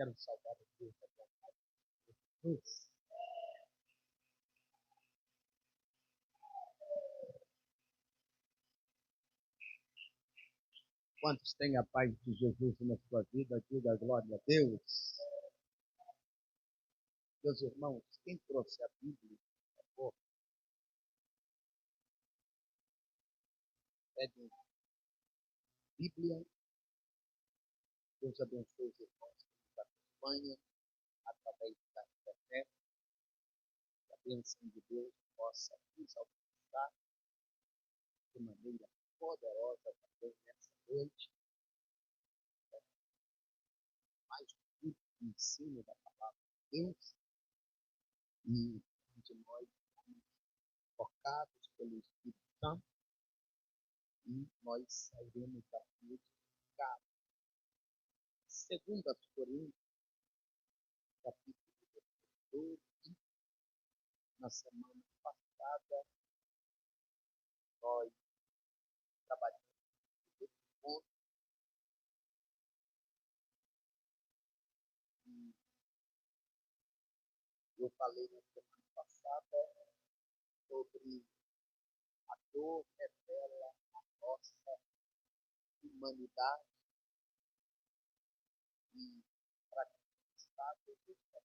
quero saudar Deus. Jesus. Quantos têm a paz de Jesus na sua vida? Diga glória a Deus. Meus irmãos, quem trouxe a Bíblia, por favor, pegue Bíblia. Deus abençoe os irmãos que nos acompanham através da internet. Que a bênção de Deus possa nos alcançar de maneira poderosa também nessa noite. Mais um ensino da palavra de Deus. E de nós estamos tocados pelo Espírito Santo. E nós sairemos daqui edificados. 2 Coríntios, capítulo 12, na semana passada, nós trabalhamos nesse ponto e eu falei na semana passada sobre a dor revela a nossa humanidade e para que o Estado possa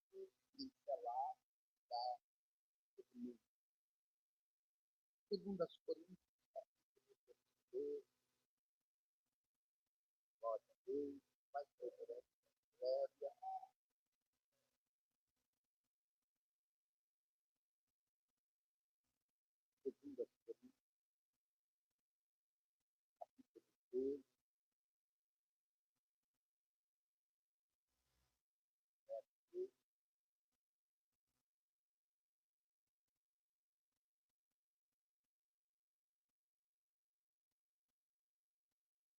pincelar da mundo. 2 Coríntios, capítulo 12, glória a Deus, vai ser glória. 2 Coríntios, capítulo 12,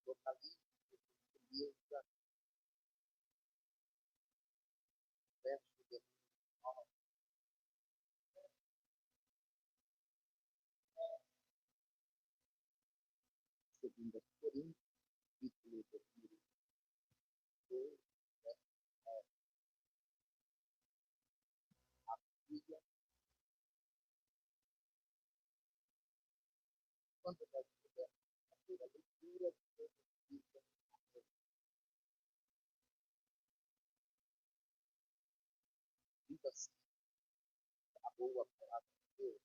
localiza verso de 9. 2 Coríntios, capítulo 12, a Bíblia. Quando nós tivermos a primeira leitura, diz assim, a boa palavra de Deus.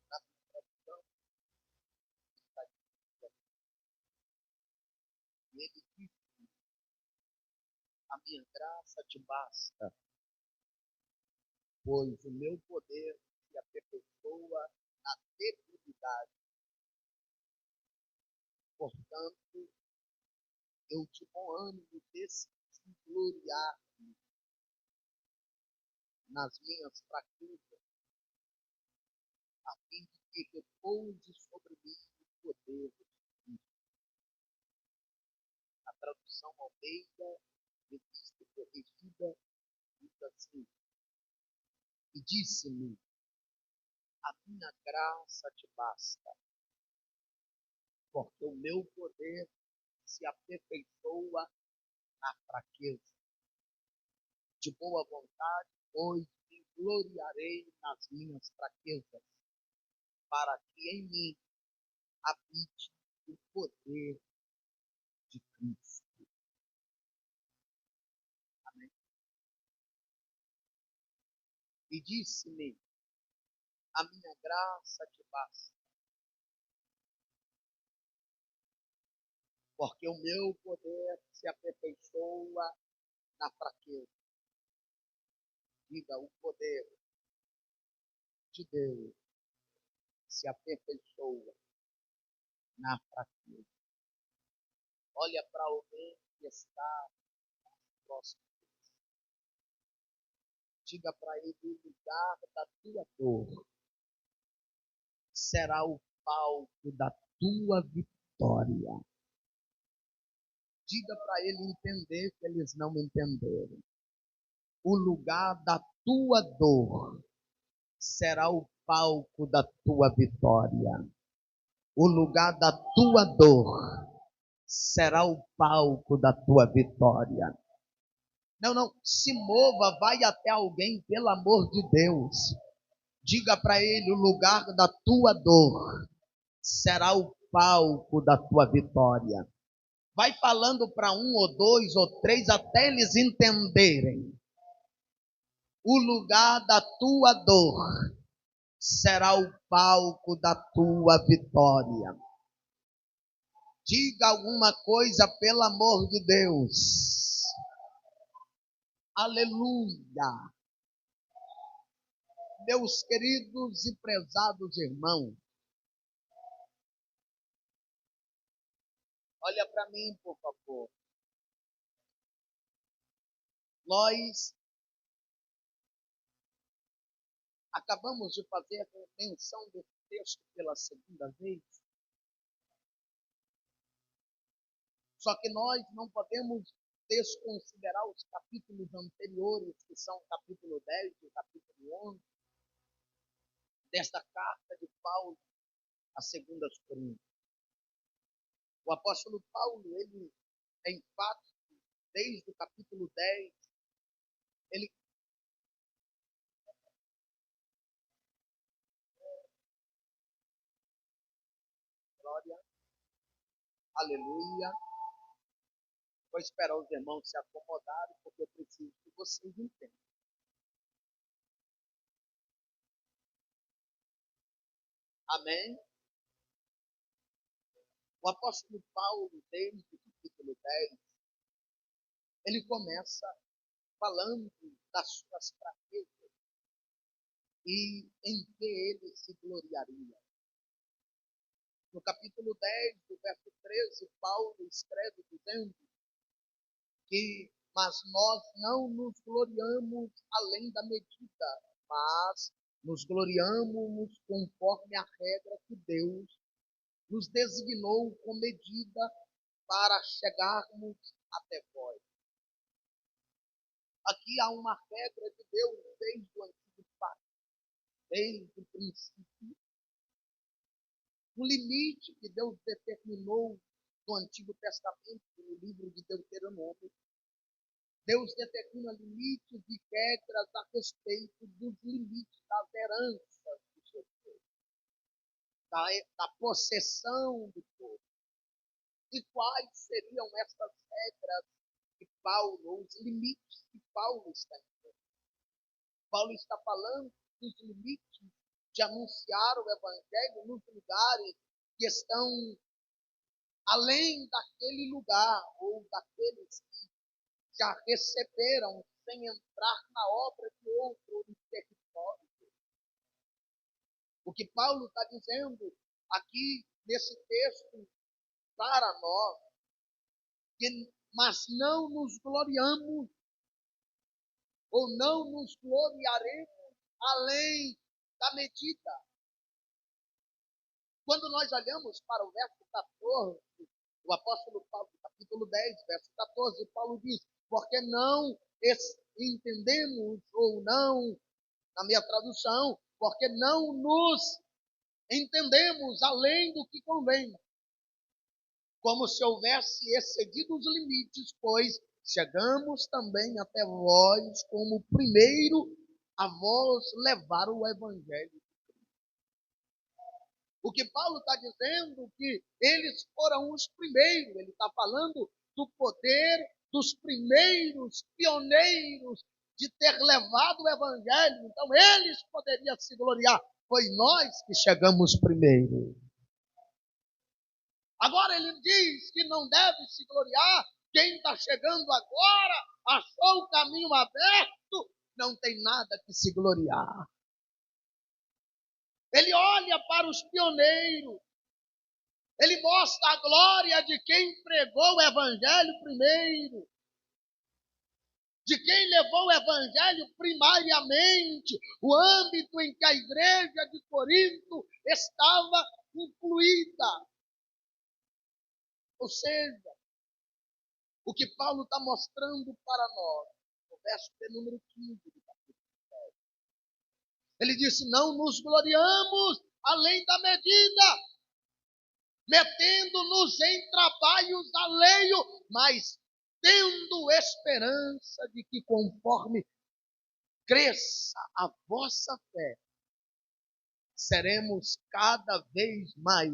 Na tradução, está escrito assim, e ele disse, a minha graça te basta, pois o meu poder se aperfeiçoa na debilidade. Portanto, eu de bom ânimo decidi gloriar-me nas minhas fraquezas, a fim de que repouse sobre mim o poder de Cristo. A tradução Almeida, revista corrigida, diz assim, e disse-me, a minha graça te basta, porque o meu poder se aperfeiçoa na fraqueza. De boa vontade, pois me gloriarei nas minhas fraquezas, para que em mim habite o poder de Cristo. Amém. E disse-me, a minha graça te basta, porque o meu poder se aperfeiçoa na fraqueza. Diga, o poder de Deus se aperfeiçoa na fraqueza. Olha para alguém que está próximo. Diga para ele, o lugar da tua dor será o palco da tua vitória. Diga para ele entender que eles não entenderam. O lugar da tua dor será o palco da tua vitória. O lugar da tua dor será o palco da tua vitória. Não, se mova, vai até alguém, pelo amor de Deus. Diga para ele: o lugar da tua dor será o palco da tua vitória. Vai falando para um ou dois ou três até eles entenderem. O lugar da tua dor será o palco da tua vitória. Diga alguma coisa, pelo amor de Deus. Aleluia. Meus queridos e prezados irmãos, olha para mim, por favor. Nós acabamos de fazer a menção desse texto pela segunda vez. Só que nós não podemos desconsiderar os capítulos anteriores, que são o capítulo 10 e o capítulo 11, desta carta de Paulo a 2 Coríntios. O apóstolo Paulo, ele é enfático, desde o capítulo 10, ele glória, aleluia. Vou esperar os irmãos se acomodarem, porque eu preciso que vocês entendam. Amém? O apóstolo Paulo, desde o capítulo 10, ele começa falando das suas fraquezas e em que ele se gloriaria. No capítulo 10, do verso 13, Paulo escreve dizendo que, mas nós não nos gloriamos além da medida, mas nos gloriamos conforme a regra que Deus nos designou com medida para chegarmos até vós. Aqui há uma regra de Deus desde o antigo pacto, desde o princípio. Um limite que Deus determinou no Antigo Testamento, no livro de Deuteronômio. Deus determina limites e regras a respeito dos limites das heranças do seu povo, da possessão do povo. E quais seriam essas regras que Paulo, os limites que Paulo está dizendo? Paulo está falando dos limites de anunciar o Evangelho nos lugares que estão além daquele lugar, ou daqueles que já receberam sem entrar na obra de outro no território. O que Paulo está dizendo aqui nesse texto para nós, mas não nos gloriamos, ou não nos gloriaremos além da medida. Quando nós olhamos para o verso 14, o apóstolo Paulo, capítulo 10, verso 14, Paulo diz: porque não entendemos, ou não, na minha tradução, porque não nos entendemos além do que convém, como se houvesse excedido os limites, pois chegamos também até vós como primeiro a vós levar o evangelho. O que Paulo está dizendo que eles foram os primeiros, ele está falando do poder dos primeiros pioneiros de ter levado o evangelho. Então eles poderiam se gloriar. Foi nós que chegamos primeiro. Agora ele diz que não deve se gloriar quem está chegando agora, achou o caminho aberto, não tem nada que se gloriar. Ele olha para os pioneiros. Ele mostra a glória de quem pregou o evangelho primeiro. De quem levou o evangelho primariamente. O âmbito em que a igreja de Corinto estava incluída. Ou seja, o que Paulo está mostrando para nós, no verso de número 15 do capítulo 10. Ele disse: não nos gloriamos além da medida. metendo-nos em trabalhos alheios, mas tendo esperança de que conforme cresça a vossa fé, seremos cada vez mais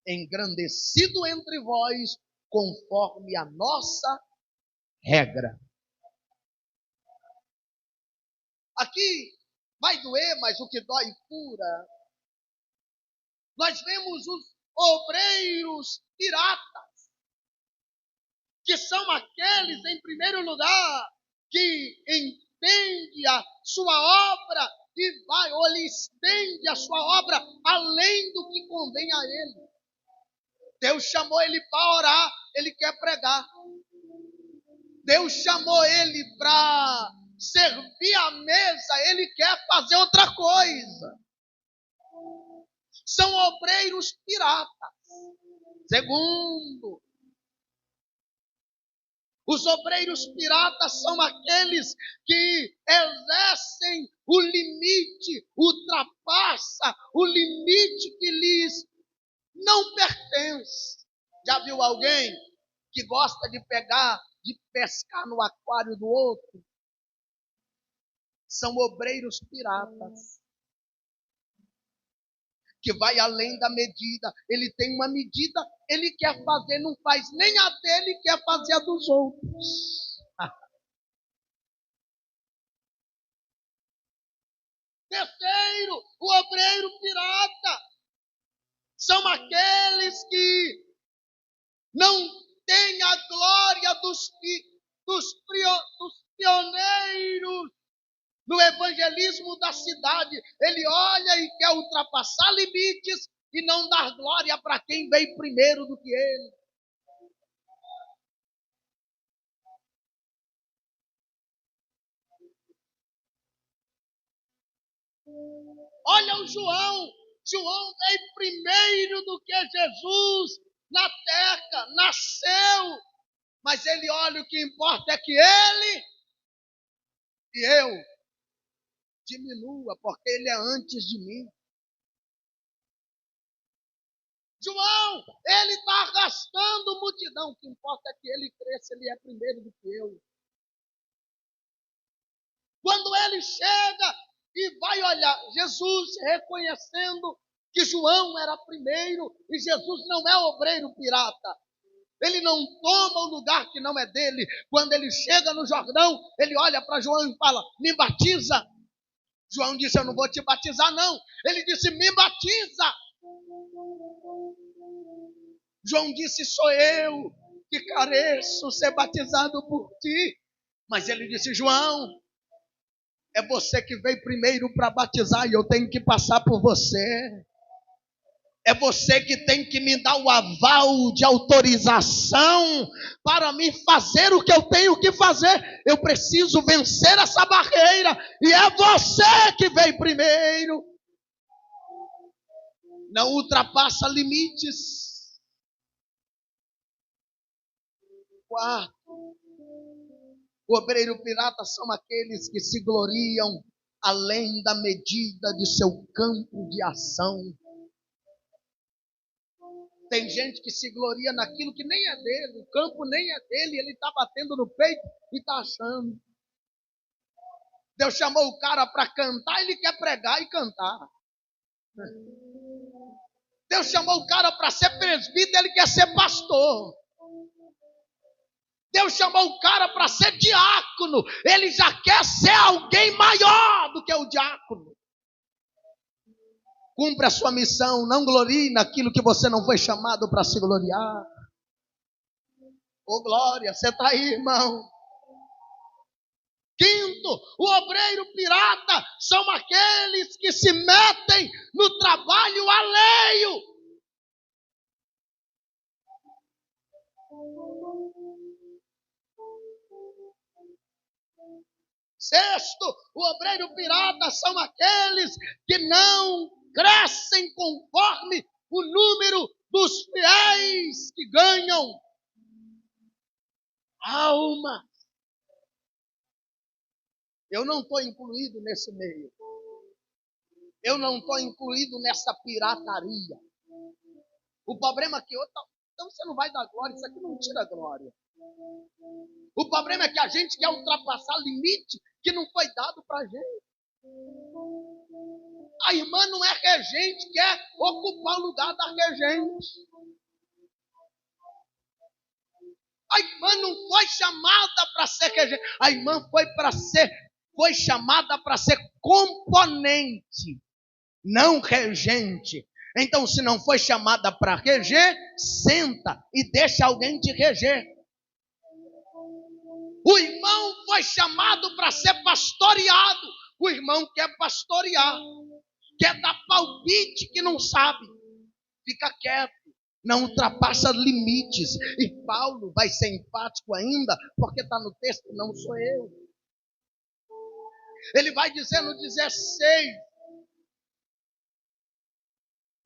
engrandecidos entre vós, conforme a nossa regra. Aqui vai doer, mas o que dói cura. Nós vemos os obreiros piratas, que são aqueles, em primeiro lugar, que entende a sua obra e vai, ou ele estende a sua obra além do que convém a ele. Deus chamou ele para orar, ele quer pregar. Deus chamou ele para servir a mesa, ele quer fazer outra coisa. São obreiros piratas. Segundo, os obreiros piratas são aqueles que exercem o limite, ultrapassa o limite que lhes não pertence. Já viu alguém que gosta de pescar no aquário do outro? São obreiros piratas, que vai além da medida. Ele tem uma medida, ele quer fazer, não faz nem a dele, quer fazer a dos outros. Terceiro, o obreiro pirata. São aqueles que não têm a glória dos pioneiros no evangelismo da cidade. Ele olha e quer ultrapassar limites e não dar glória para quem veio primeiro do que ele. Olha o João. João veio primeiro do que Jesus na terra, nasceu. Mas ele olha, o que importa é que ele e eu diminua, porque ele é antes de mim. João, ele está arrastando multidão. O que importa é que ele cresça, ele é primeiro do que eu. Quando ele chega e vai olhar, Jesus reconhecendo que João era primeiro, e Jesus não é obreiro pirata. Ele não toma o lugar que não é dele. Quando ele chega no Jordão, ele olha para João e fala, me batiza. João disse, eu não vou te batizar não. Ele disse, me batiza. João disse, sou eu que careço ser batizado por ti. Mas ele disse, João, é você que veio primeiro para batizar e eu tenho que passar por você. É você que tem que me dar o aval de autorização para me fazer o que eu tenho que fazer. Eu preciso vencer essa barreira e é você que veio primeiro. Não ultrapassa limites. Quarto, o obreiro pirata são aqueles que se gloriam além da medida de seu campo de ação. Tem gente que se gloria naquilo que nem é dele, o campo nem é dele, ele está batendo no peito e está achando. Deus chamou o cara para cantar, ele quer pregar e cantar. Deus chamou o cara para ser presbítero, ele quer ser pastor. Deus chamou o cara para ser diácono, ele já quer ser alguém maior do que o diácono. Cumpre a sua missão, não glorie naquilo que você não foi chamado para se gloriar. Ô glória, você está aí, irmão. Quinto, o obreiro pirata são aqueles que se metem no trabalho alheio. Sexto, o obreiro pirata são aqueles que não crescem conforme o número dos fiéis que ganham alma. Eu não estou incluído nesse meio. Eu não estou incluído nessa pirataria. O problema é que outra, então você não vai dar glória, isso aqui não tira glória. O problema é que a gente quer ultrapassar limite que não foi dado para a gente. A irmã não é regente, quer ocupar o lugar da regente. A irmã não foi chamada para ser regente. A irmã foi chamada para ser componente, não regente. Então, se não foi chamada para reger, senta e deixa alguém te reger. O irmão foi chamado para ser pastoreado. O irmão quer pastorear, quer dar palpite que não sabe. Fica quieto, não ultrapassa limites. E Paulo vai ser enfático ainda, porque está no texto, não sou eu. Ele vai dizer no 16,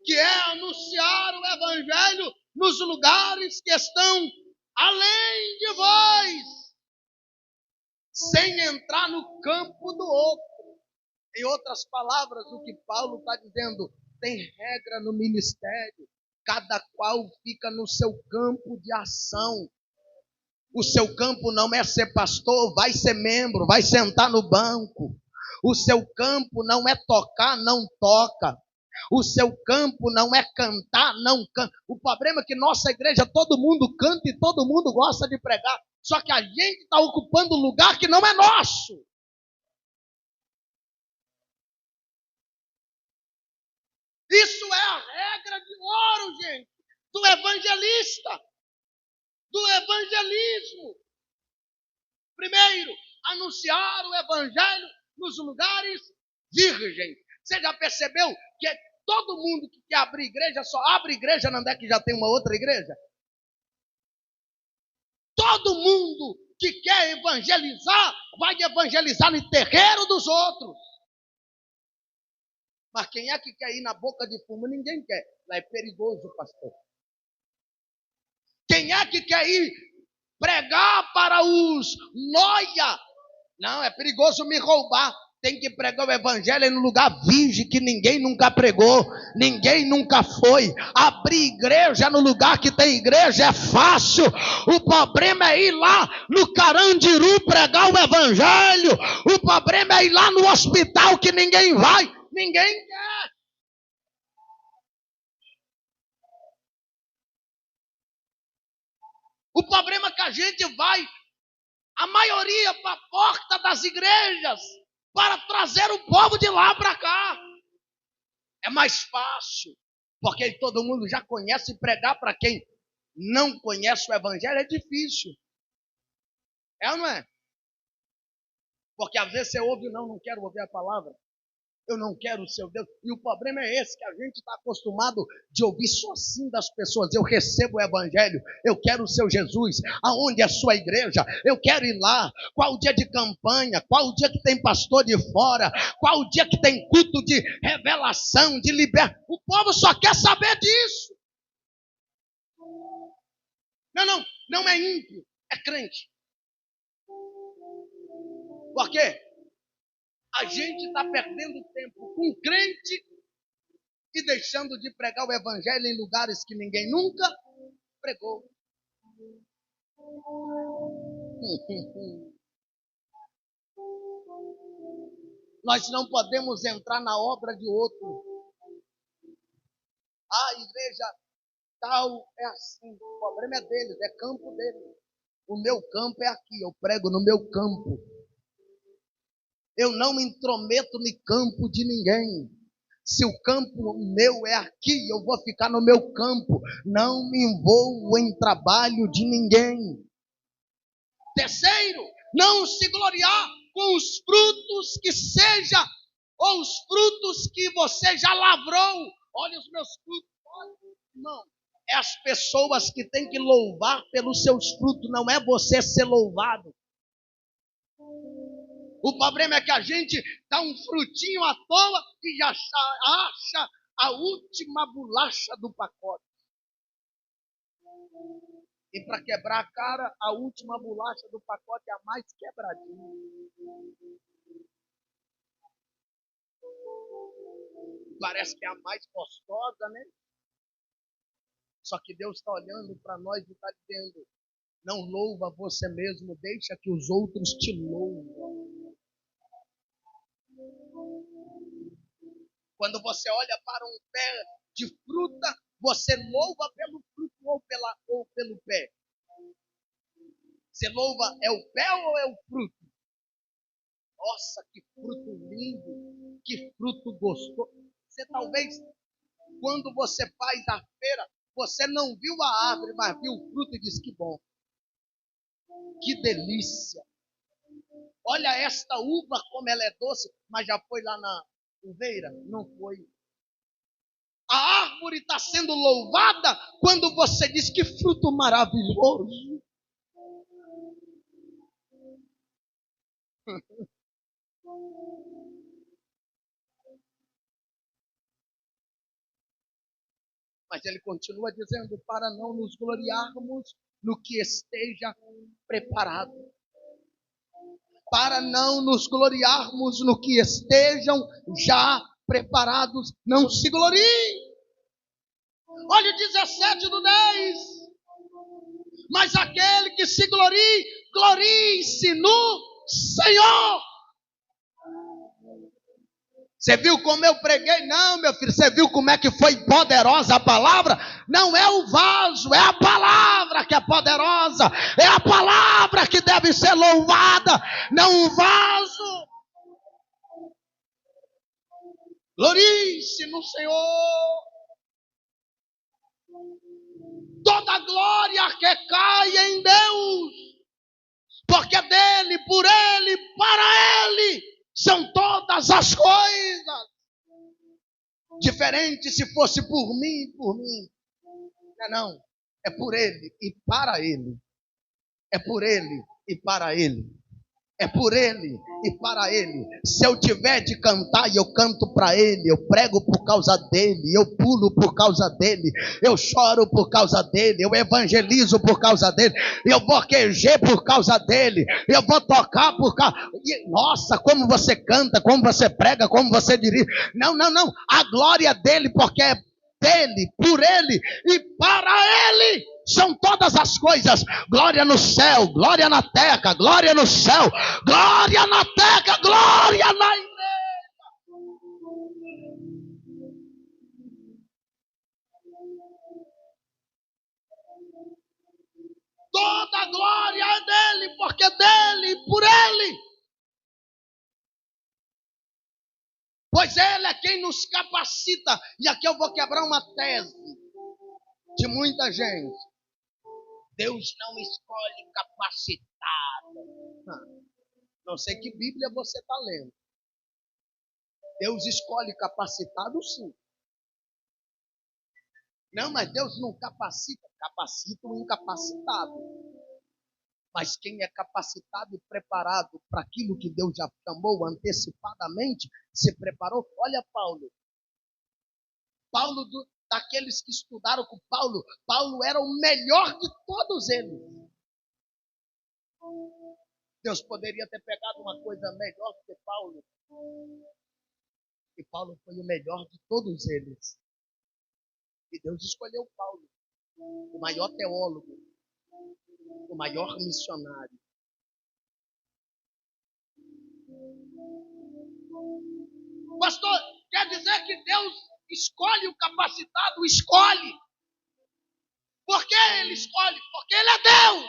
que é anunciar o evangelho nos lugares que estão além de vós, sem entrar no campo do outro. Em outras palavras, o que Paulo está dizendo, tem regra no ministério, cada qual fica no seu campo de ação. O seu campo não é ser pastor, vai ser membro, vai sentar no banco. O seu campo não é tocar, não toca. O seu campo não é cantar, não canta. O problema é que nossa igreja, todo mundo canta e todo mundo gosta de pregar. Só que a gente está ocupando um lugar que não é nosso. Isso é a regra de ouro, gente, do evangelista, do evangelismo. Primeiro, anunciar o evangelho nos lugares virgens. Você já percebeu que todo mundo que quer abrir igreja só abre igreja onde é que já tem uma outra igreja? Todo mundo que quer evangelizar vai evangelizar no terreiro dos outros. Mas quem é que quer ir na boca de fumo? Ninguém quer. Lá é perigoso, pastor. Quem é que quer ir pregar para os noia? Não, é perigoso me roubar. Tem que pregar o evangelho no lugar virgem que ninguém nunca pregou, ninguém nunca foi. Abrir igreja no lugar que tem igreja é fácil. O problema é ir lá no Carandiru pregar o evangelho. O problema é ir lá no hospital que ninguém vai, ninguém quer. O problema é que a gente vai, a maioria, para a porta das igrejas, para trazer o povo de lá para cá. É mais fácil, porque todo mundo já conhece. Pregar para quem não conhece o evangelho é difícil. É ou não é? Porque às vezes você ouve, não quero ouvir a palavra. Eu não quero o seu Deus. E o problema é esse, que a gente está acostumado de ouvir só assim das pessoas. Eu recebo o evangelho, eu quero o seu Jesus. Aonde é a sua igreja? Eu quero ir lá. Qual o dia de campanha? Qual o dia que tem pastor de fora? Qual o dia que tem culto de revelação, de libertação? O povo só quer saber disso. Não é ímpio, é crente. Por quê? A gente está perdendo tempo com crente e deixando de pregar o evangelho em lugares que ninguém nunca pregou. Nós não podemos entrar na obra de outro. A igreja tal é assim. O problema é deles, é campo deles. O meu campo é aqui, eu prego no meu campo. Eu não me intrometo no campo de ninguém. Se o campo meu é aqui, eu vou ficar no meu campo. Não me envolvo em trabalho de ninguém. Terceiro, não se gloriar com os frutos que seja, ou os frutos que você já lavrou. Olha os meus frutos. Não, é as pessoas que têm que louvar pelos seus frutos, não é você ser louvado. O problema é que a gente dá um frutinho à toa e já acha a última bolacha do pacote. E para quebrar a cara, a última bolacha do pacote é a mais quebradinha. Parece que é a mais gostosa, né? Só que Deus está olhando para nós e está dizendo: não louva você mesmo, deixa que os outros te louvam. Quando você olha para um pé de fruta, você louva pelo fruto ou pelo pé? Você louva é o pé ou é o fruto? Nossa, que fruto lindo, que fruto gostoso. Você talvez, quando você faz a feira, você não viu a árvore, mas viu o fruto e disse: que bom, que delícia. Olha esta uva como ela é doce, mas já foi lá na uveira? Não foi. A árvore está sendo louvada quando você diz: que fruto maravilhoso. Mas ele continua dizendo: para não nos gloriarmos no que esteja preparado. Para não nos gloriarmos no que estejam já preparados. Não se gloriem. Olha o 17 do 10. Mas aquele que se glorie, glorie-se no Senhor. Você viu como eu preguei? Não, meu filho, você viu como é que foi poderosa a palavra? Não é o vaso, é a palavra que é poderosa. É a palavra que deve ser louvada, não o vaso. Glorie-se no Senhor. Toda glória que cai em Deus, porque dele, por ele, para ele são todas as coisas. Diferente se fosse por mim. Não. É por ele e para ele. É por ele e para ele. É por ele e para ele. Se eu tiver de cantar, eu canto para ele. Eu prego por causa dele. Eu pulo por causa dele. Eu choro por causa dele. Eu evangelizo por causa dele. Eu vou quejer por causa dele. Eu vou tocar por causa... Nossa, como você canta, como você prega, como você dirige. Não. A glória dele, porque é dele, por ele e para ele são todas as coisas. Glória no céu, glória na terra, glória no céu, glória na terra, glória na igreja. Toda a glória é dele, porque é dele e por ele. Pois ele é quem nos capacita. E aqui eu vou quebrar uma tese de muita gente. Deus não escolhe capacitado. Não sei que Bíblia você está lendo. Deus escolhe capacitado, sim. Não, mas Deus não capacita. Capacita o incapacitado. Mas quem é capacitado e preparado para aquilo que Deus já chamou antecipadamente, se preparou. Olha Paulo. Daqueles que estudaram com Paulo, Paulo era o melhor de todos eles. Deus poderia ter pegado uma coisa melhor do que Paulo. E Paulo foi o melhor de todos eles. E Deus escolheu Paulo, o maior teólogo, o maior missionário. Pastor, quer dizer que Deus escolhe o capacitado? Escolhe. Por que ele escolhe? Porque ele é Deus.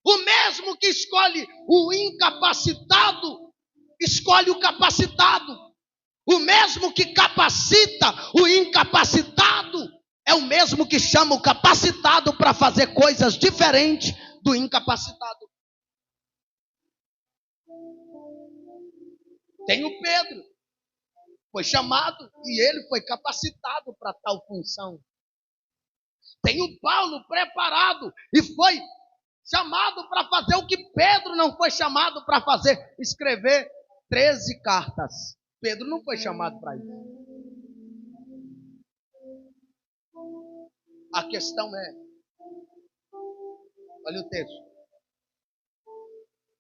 O mesmo que escolhe o incapacitado, escolhe o capacitado. O mesmo que capacita o incapacitado, é o mesmo que chama o capacitado para fazer coisas diferentes do incapacitado. Tem o Pedro, foi chamado e ele foi capacitado para tal função. Tem o Paulo preparado e foi chamado para fazer o que Pedro não foi chamado para fazer, escrever 13 cartas. Pedro não foi chamado para isso. A questão é, olha o texto.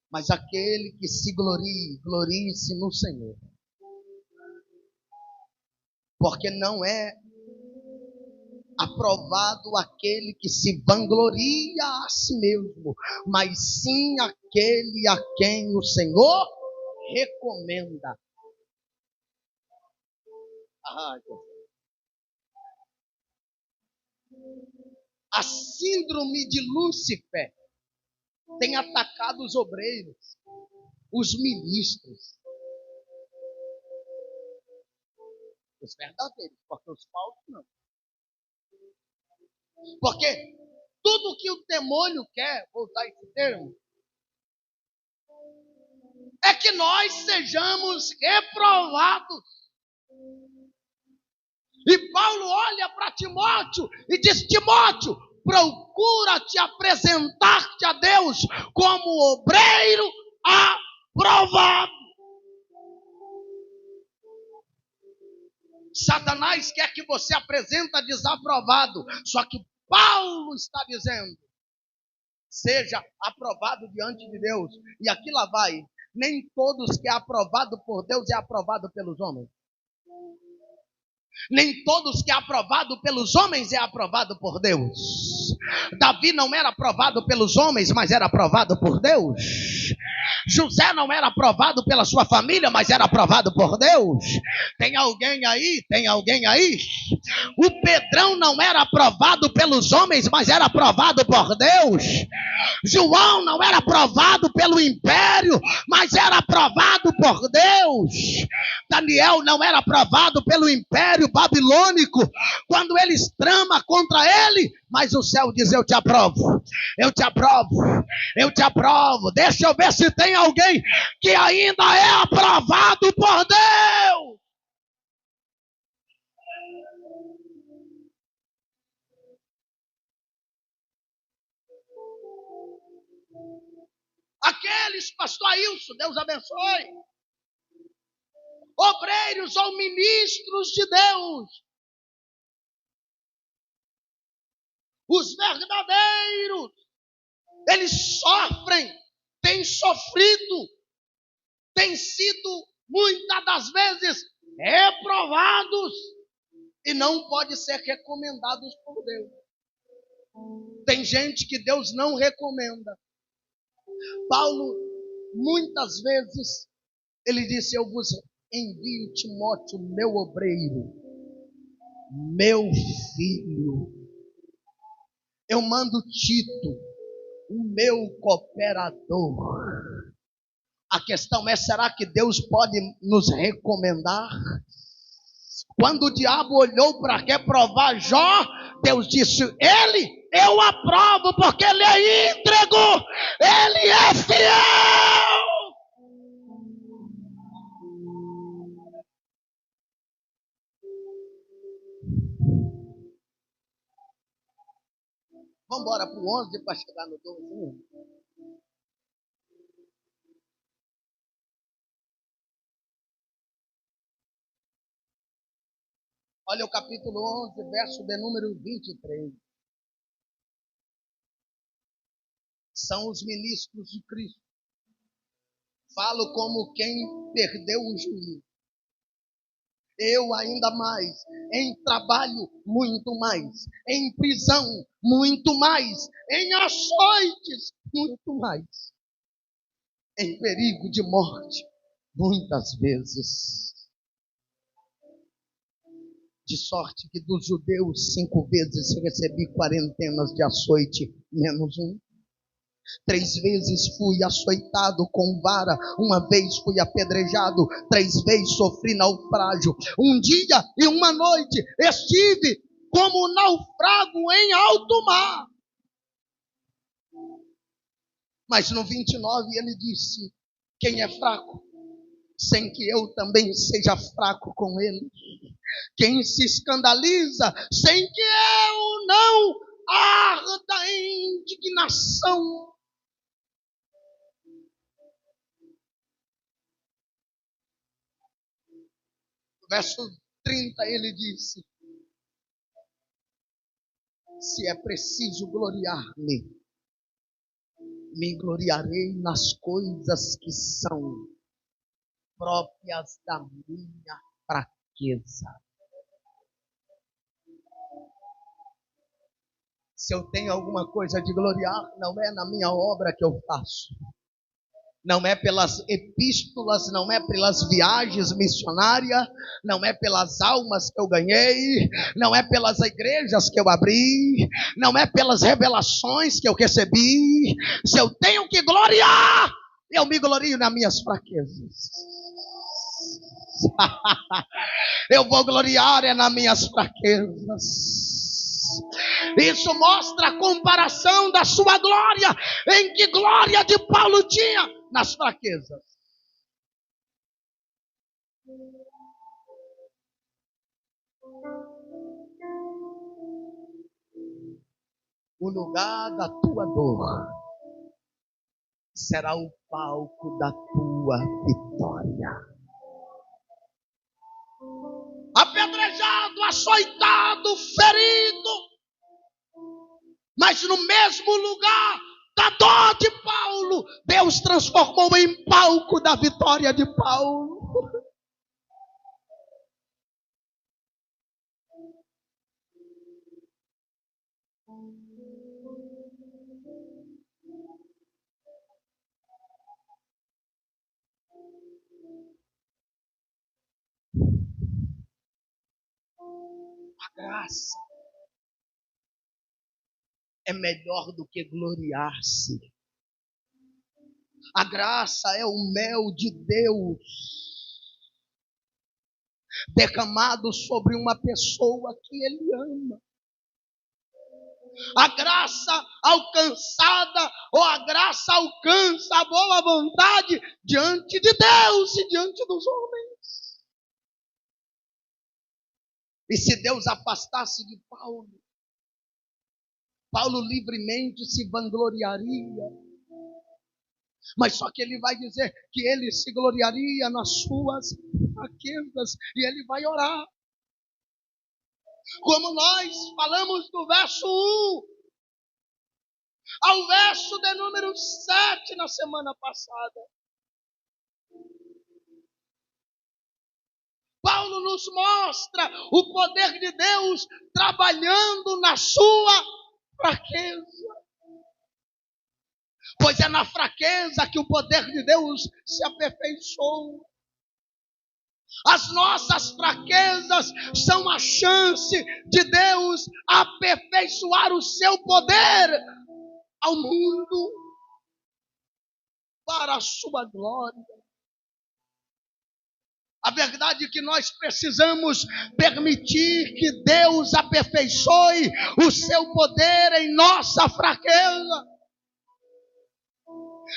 Mas aquele que se glorie, glorie-se no Senhor. Porque não é aprovado aquele que se vangloria a si mesmo, mas sim aquele a quem o Senhor recomenda. A síndrome de Lúcifer tem atacado os obreiros, os ministros, os verdadeiros, porque os falsos não. Porque tudo que o demônio quer, vou usar esse termo, é que nós sejamos reprovados. E Paulo olha para Timóteo e diz: Timóteo, procura te apresentar-te a Deus como obreiro aprovado. Satanás quer que você apresenta desaprovado, só que Paulo está dizendo: seja aprovado diante de Deus. E aqui lá vai, nem todos que é aprovado por Deus é aprovado pelos homens. Nem todos que é aprovado pelos homens é aprovado por Deus. Davi não era aprovado pelos homens, mas era aprovado por Deus. José não era aprovado pela sua família, mas era aprovado por Deus. Tem alguém aí? Tem alguém aí? O Pedrão não era aprovado pelos homens, mas era aprovado por Deus. João não era aprovado pelo império, mas era aprovado por Deus. Daniel não era aprovado pelo império babilônico, quando eles tramam contra ele, mas o céu diz: eu te aprovo, eu te aprovo, eu te aprovo. Deixa eu ver se tem alguém que ainda é aprovado por Deus. Aqueles, pastor Ailson, Deus abençoe, obreiros ou ministros de Deus, os verdadeiros, eles sofrem, têm sofrido, têm sido muitas das vezes reprovados e não podem ser recomendados por Deus. Tem gente que Deus não recomenda. Paulo, muitas vezes, ele disse: eu vos envio Timóteo, meu obreiro, meu filho. Eu mando Tito, o meu cooperador. A questão é: será que Deus pode nos recomendar? Quando o diabo olhou para reprovar Jó, Deus disse: ele eu aprovo, porque ele é íntegro, ele é fiel. Vamos embora para o 11 para chegar no 12. Olha o capítulo 11, verso de número 23. São os ministros de Cristo. Falo como quem perdeu o juízo. Eu ainda mais, em trabalho muito mais, em prisão muito mais, em açoites muito mais, em perigo de morte muitas vezes. De sorte que dos judeus 5 vezes recebi quarentenas de açoite, menos um. 3 vezes fui açoitado com vara, 1 vez fui apedrejado, 3 vezes sofri naufrágio. 1 dia e 1 noite estive como naufrago em alto mar. Mas no 29 ele disse: quem é fraco, sem que eu também seja fraco com ele. Quem se escandaliza, sem que eu não arda em indignação. Verso 30 ele disse: se é preciso gloriar-me, me gloriarei nas coisas que são próprias da minha fraqueza. Se eu tenho alguma coisa de gloriar, não é na minha obra que eu faço. Não é pelas epístolas, não é pelas viagens missionárias, não é pelas almas que eu ganhei, não é pelas igrejas que eu abri, não é pelas revelações que eu recebi. Se eu tenho que gloriar, eu me glorio nas minhas fraquezas. Eu vou gloriar nas minhas fraquezas. Isso mostra a comparação da sua glória, em que glória de Paulo tinha nas fraquezas. O lugar da tua dor será o palco da tua vitória. Apedrejado, açoitado, ferido, mas no mesmo lugar da dor de Paulo, Deus transformou em palco da vitória de Paulo. A graça é melhor do que gloriar-se. A graça é o mel de Deus derramado sobre uma pessoa que Ele ama. A graça alcançada, ou a graça alcança a boa vontade diante de Deus e diante dos homens. E se Deus afastasse de Paulo, Paulo livremente se vangloriaria. Mas só que ele vai dizer que ele se gloriaria nas suas fraquezas. E ele vai orar. Como nós falamos do verso 1 ao verso de número 7 na semana passada. Paulo nos mostra o poder de Deus trabalhando na sua fraqueza. Pois é na fraqueza que o poder de Deus se aperfeiçoa. As nossas fraquezas são a chance de Deus aperfeiçoar o seu poder ao mundo para a sua glória. A verdade é que nós precisamos permitir que Deus aperfeiçoe o seu poder em nossa fraqueza.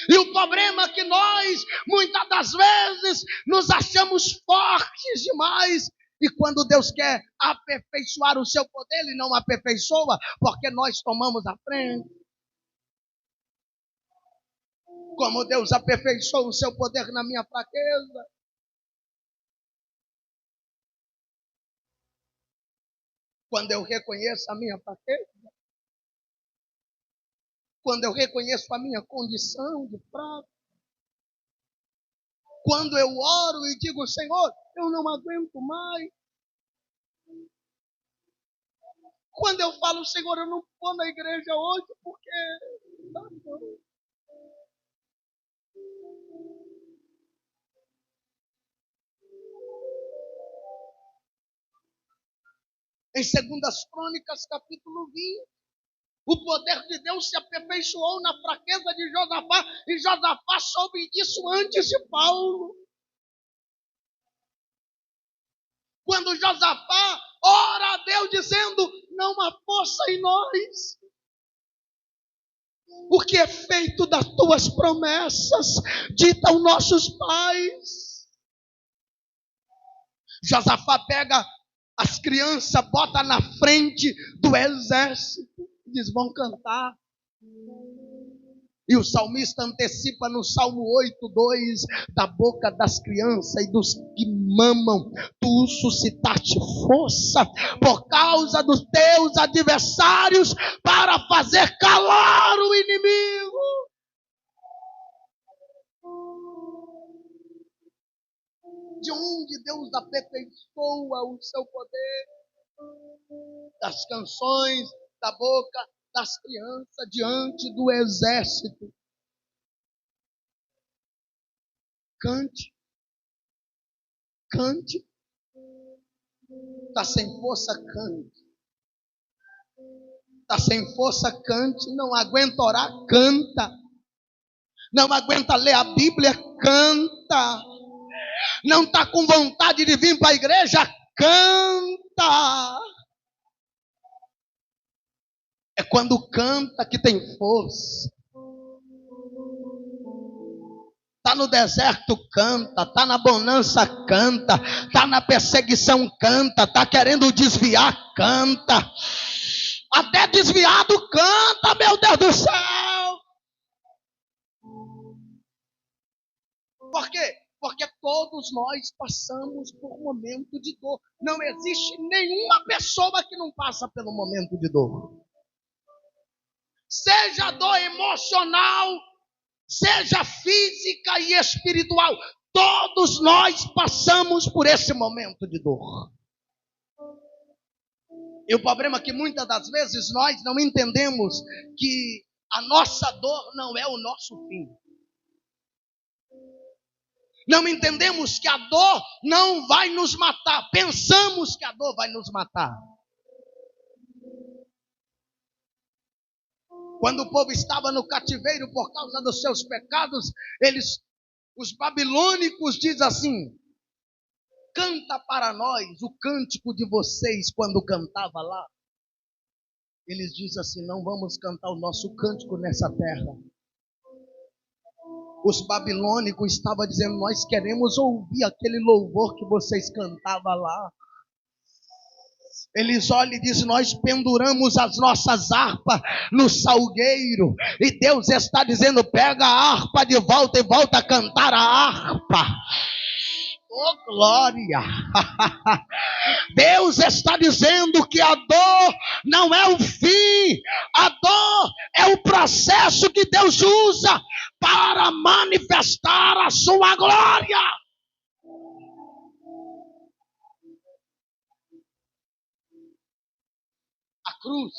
E o problema é que nós, muitas das vezes, nos achamos fortes demais. E quando Deus quer aperfeiçoar o seu poder, Ele não aperfeiçoa, porque nós tomamos a frente. Como Deus aperfeiçoou o seu poder na minha fraqueza. Quando eu reconheço a minha fraqueza. Quando eu reconheço a minha condição de fraco. Quando eu oro e digo, Senhor, eu não aguento mais. Quando eu falo, Senhor, eu não vou na igreja hoje porque tá bom. Em 2 Crônicas, capítulo 20, o poder de Deus se aperfeiçoou na fraqueza de Josafá, e Josafá soube disso antes de Paulo. Quando Josafá ora a Deus dizendo, não há força em nós. O que é feito das tuas promessas, ditam nossos pais. Josafá pega as crianças, bota na frente do exército, diz, vão cantar. E o salmista antecipa no Salmo 8:2, da boca das crianças e dos que mamam, tu suscitaste força por causa dos teus adversários para fazer calar o inimigo. De onde Deus aperfeiçoa o seu poder? Das canções, da boca das crianças diante do exército. Cante. Cante. Está sem força, cante. Está sem força, cante. Não aguenta orar, canta. Não aguenta ler a Bíblia, canta. Não está com vontade de vir para a igreja, canta. É quando canta que tem força. Está no deserto, canta. Está na bonança, canta. Está na perseguição, canta. Está querendo desviar, canta. Até desviado, canta, meu Deus do céu. Por quê? Porque todos nós passamos por um momento de dor. Não existe nenhuma pessoa que não passa pelo momento de dor. Seja dor emocional, seja física e espiritual. Todos nós passamos por esse momento de dor. E o problema é que muitas das vezes nós não entendemos que a nossa dor não é o nosso fim. Não entendemos que a dor não vai nos matar. Pensamos que a dor vai nos matar. Quando o povo estava no cativeiro por causa dos seus pecados, os babilônicos dizem assim: canta para nós o cântico de vocês quando cantava lá. Eles dizem assim: não vamos cantar o nosso cântico nessa terra. Os babilônicos estavam dizendo: nós queremos ouvir aquele louvor que vocês cantavam lá. Eles olham e dizem: nós penduramos as nossas harpas no salgueiro. E Deus está dizendo: pega a harpa de volta e volta a cantar a harpa. Oh, glória! Deus está dizendo que a dor não é o fim. A dor é o processo que Deus usa para manifestar a sua glória. A cruz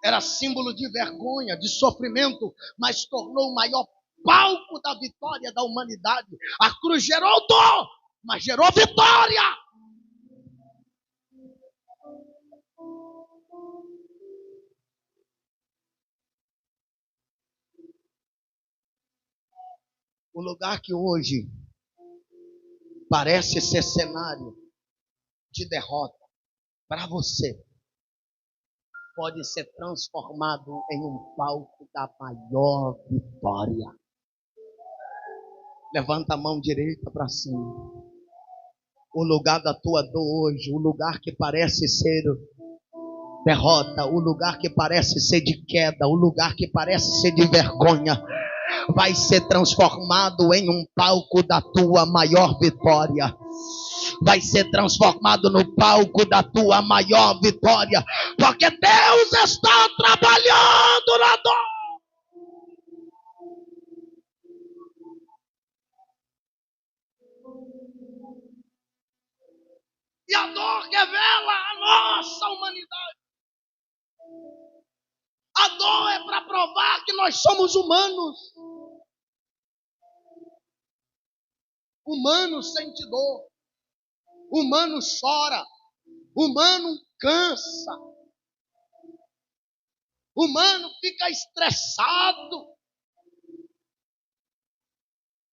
era símbolo de vergonha, de sofrimento, mas tornou o maior palco da vitória da humanidade. A cruz gerou dor, mas gerou vitória. O lugar que hoje parece ser cenário de derrota para você pode ser transformado em um palco da maior vitória. Levanta a mão direita para cima. O lugar da tua dor hoje, o lugar que parece ser derrota, o lugar que parece ser de queda, o lugar que parece ser de vergonha, vai ser transformado em um palco da tua maior vitória. Vai ser transformado no palco da tua maior vitória, porque Deus está trabalhando na dor. E a dor revela a nossa humanidade. A dor é para provar que nós somos humanos. Humano sente dor. Humano chora. Humano cansa. Humano fica estressado.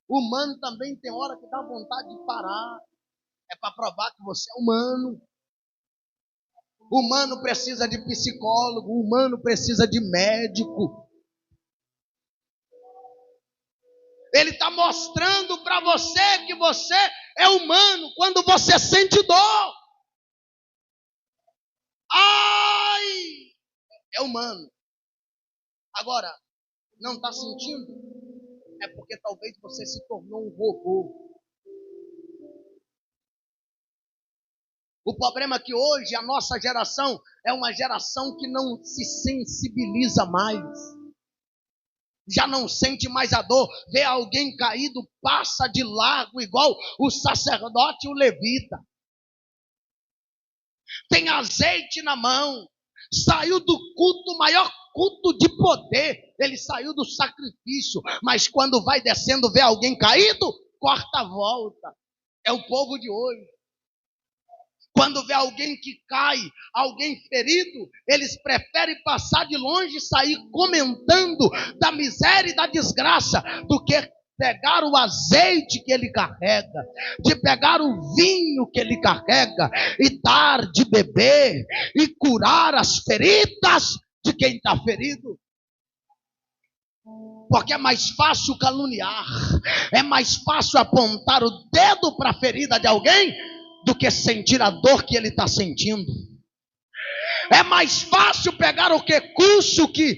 Humano também tem hora que dá vontade de parar. É para provar que você é humano. Humano precisa de psicólogo. Humano precisa de médico. Ele está mostrando para você que você é humano quando você sente dor. Ai! É humano. Agora, não está sentindo? É porque talvez você se tornou um robô. O problema é que hoje a nossa geração é uma geração que não se sensibiliza mais. Já não sente mais a dor. Vê alguém caído, passa de largo igual o sacerdote e o levita. Tem azeite na mão. Saiu do culto, maior culto de poder. Ele saiu do sacrifício. Mas quando vai descendo, vê alguém caído, corta a volta. É o povo de hoje. Quando vê alguém que cai, alguém ferido, eles preferem passar de longe e sair comentando da miséria e da desgraça, do que pegar o azeite que ele carrega, de pegar o vinho que ele carrega e dar de beber e curar as feridas de quem está ferido. Porque é mais fácil caluniar, é mais fácil apontar o dedo para a ferida de alguém do que sentir a dor que ele está sentindo. É mais fácil pegar o recurso que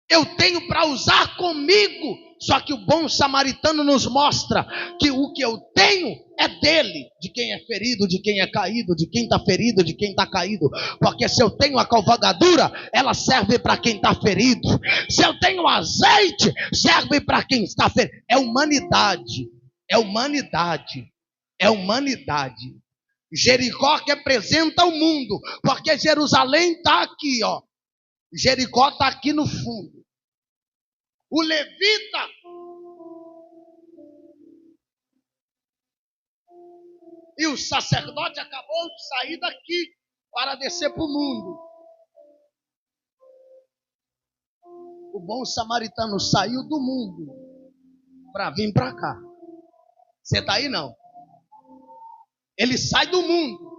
eu tenho para usar comigo. Só que o bom samaritano nos mostra que o que eu tenho é dele, de quem é ferido, de quem é caído, de quem está ferido, de quem está caído. Porque se eu tenho a cavalgadura, ela serve para quem está ferido. Se eu tenho azeite, serve para quem está ferido. É humanidade, é humanidade, é humanidade. Jericó representa o mundo, porque Jerusalém está aqui, ó. Jericó está aqui no fundo. O levita e o sacerdote acabou de sair daqui para descer para o mundo. O bom samaritano saiu do mundo para vir para cá. Você está aí não? Ele sai do mundo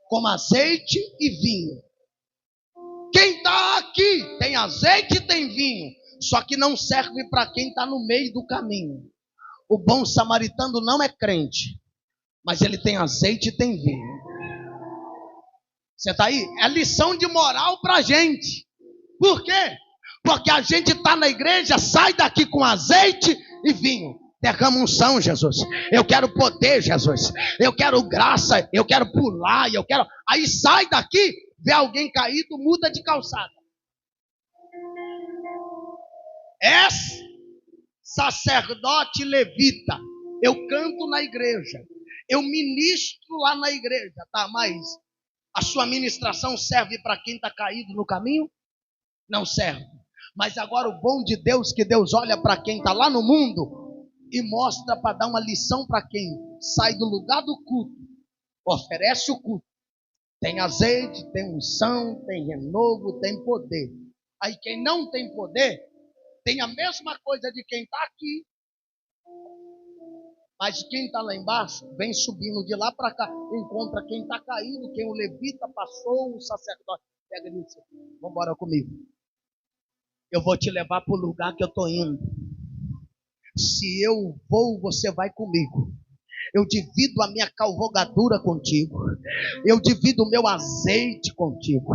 com azeite e vinho. Quem está aqui tem azeite e tem vinho. Só que não serve para quem está no meio do caminho. O bom samaritano não é crente, mas ele tem azeite e tem vinho. Você está aí? É lição de moral para a gente. Por quê? Porque a gente está na igreja, sai daqui com azeite e vinho. Derrama unção, Jesus. Eu quero poder, Jesus. Eu quero graça, eu quero pular, eu quero... Aí sai daqui, vê alguém caído, muda de calçada. Sacerdote levita. Eu canto na igreja. Eu ministro lá na igreja, tá? Mas a sua ministração serve para quem está caído no caminho? Não serve. Mas agora o bom de Deus, que Deus olha para quem está lá no mundo e mostra para dar uma lição para quem sai do lugar do culto, oferece o culto. Tem azeite, tem unção, tem renovo, tem poder. Aí quem não tem poder, tem a mesma coisa de quem está aqui, mas quem está lá embaixo, vem subindo de lá para cá, encontra quem está caído, quem o levita passou, o sacerdote pega e diz: vamos embora comigo. Eu vou te levar para o lugar que eu estou indo. Se eu vou, você vai comigo. Eu divido a minha cavalgadura contigo. Eu divido o meu azeite contigo.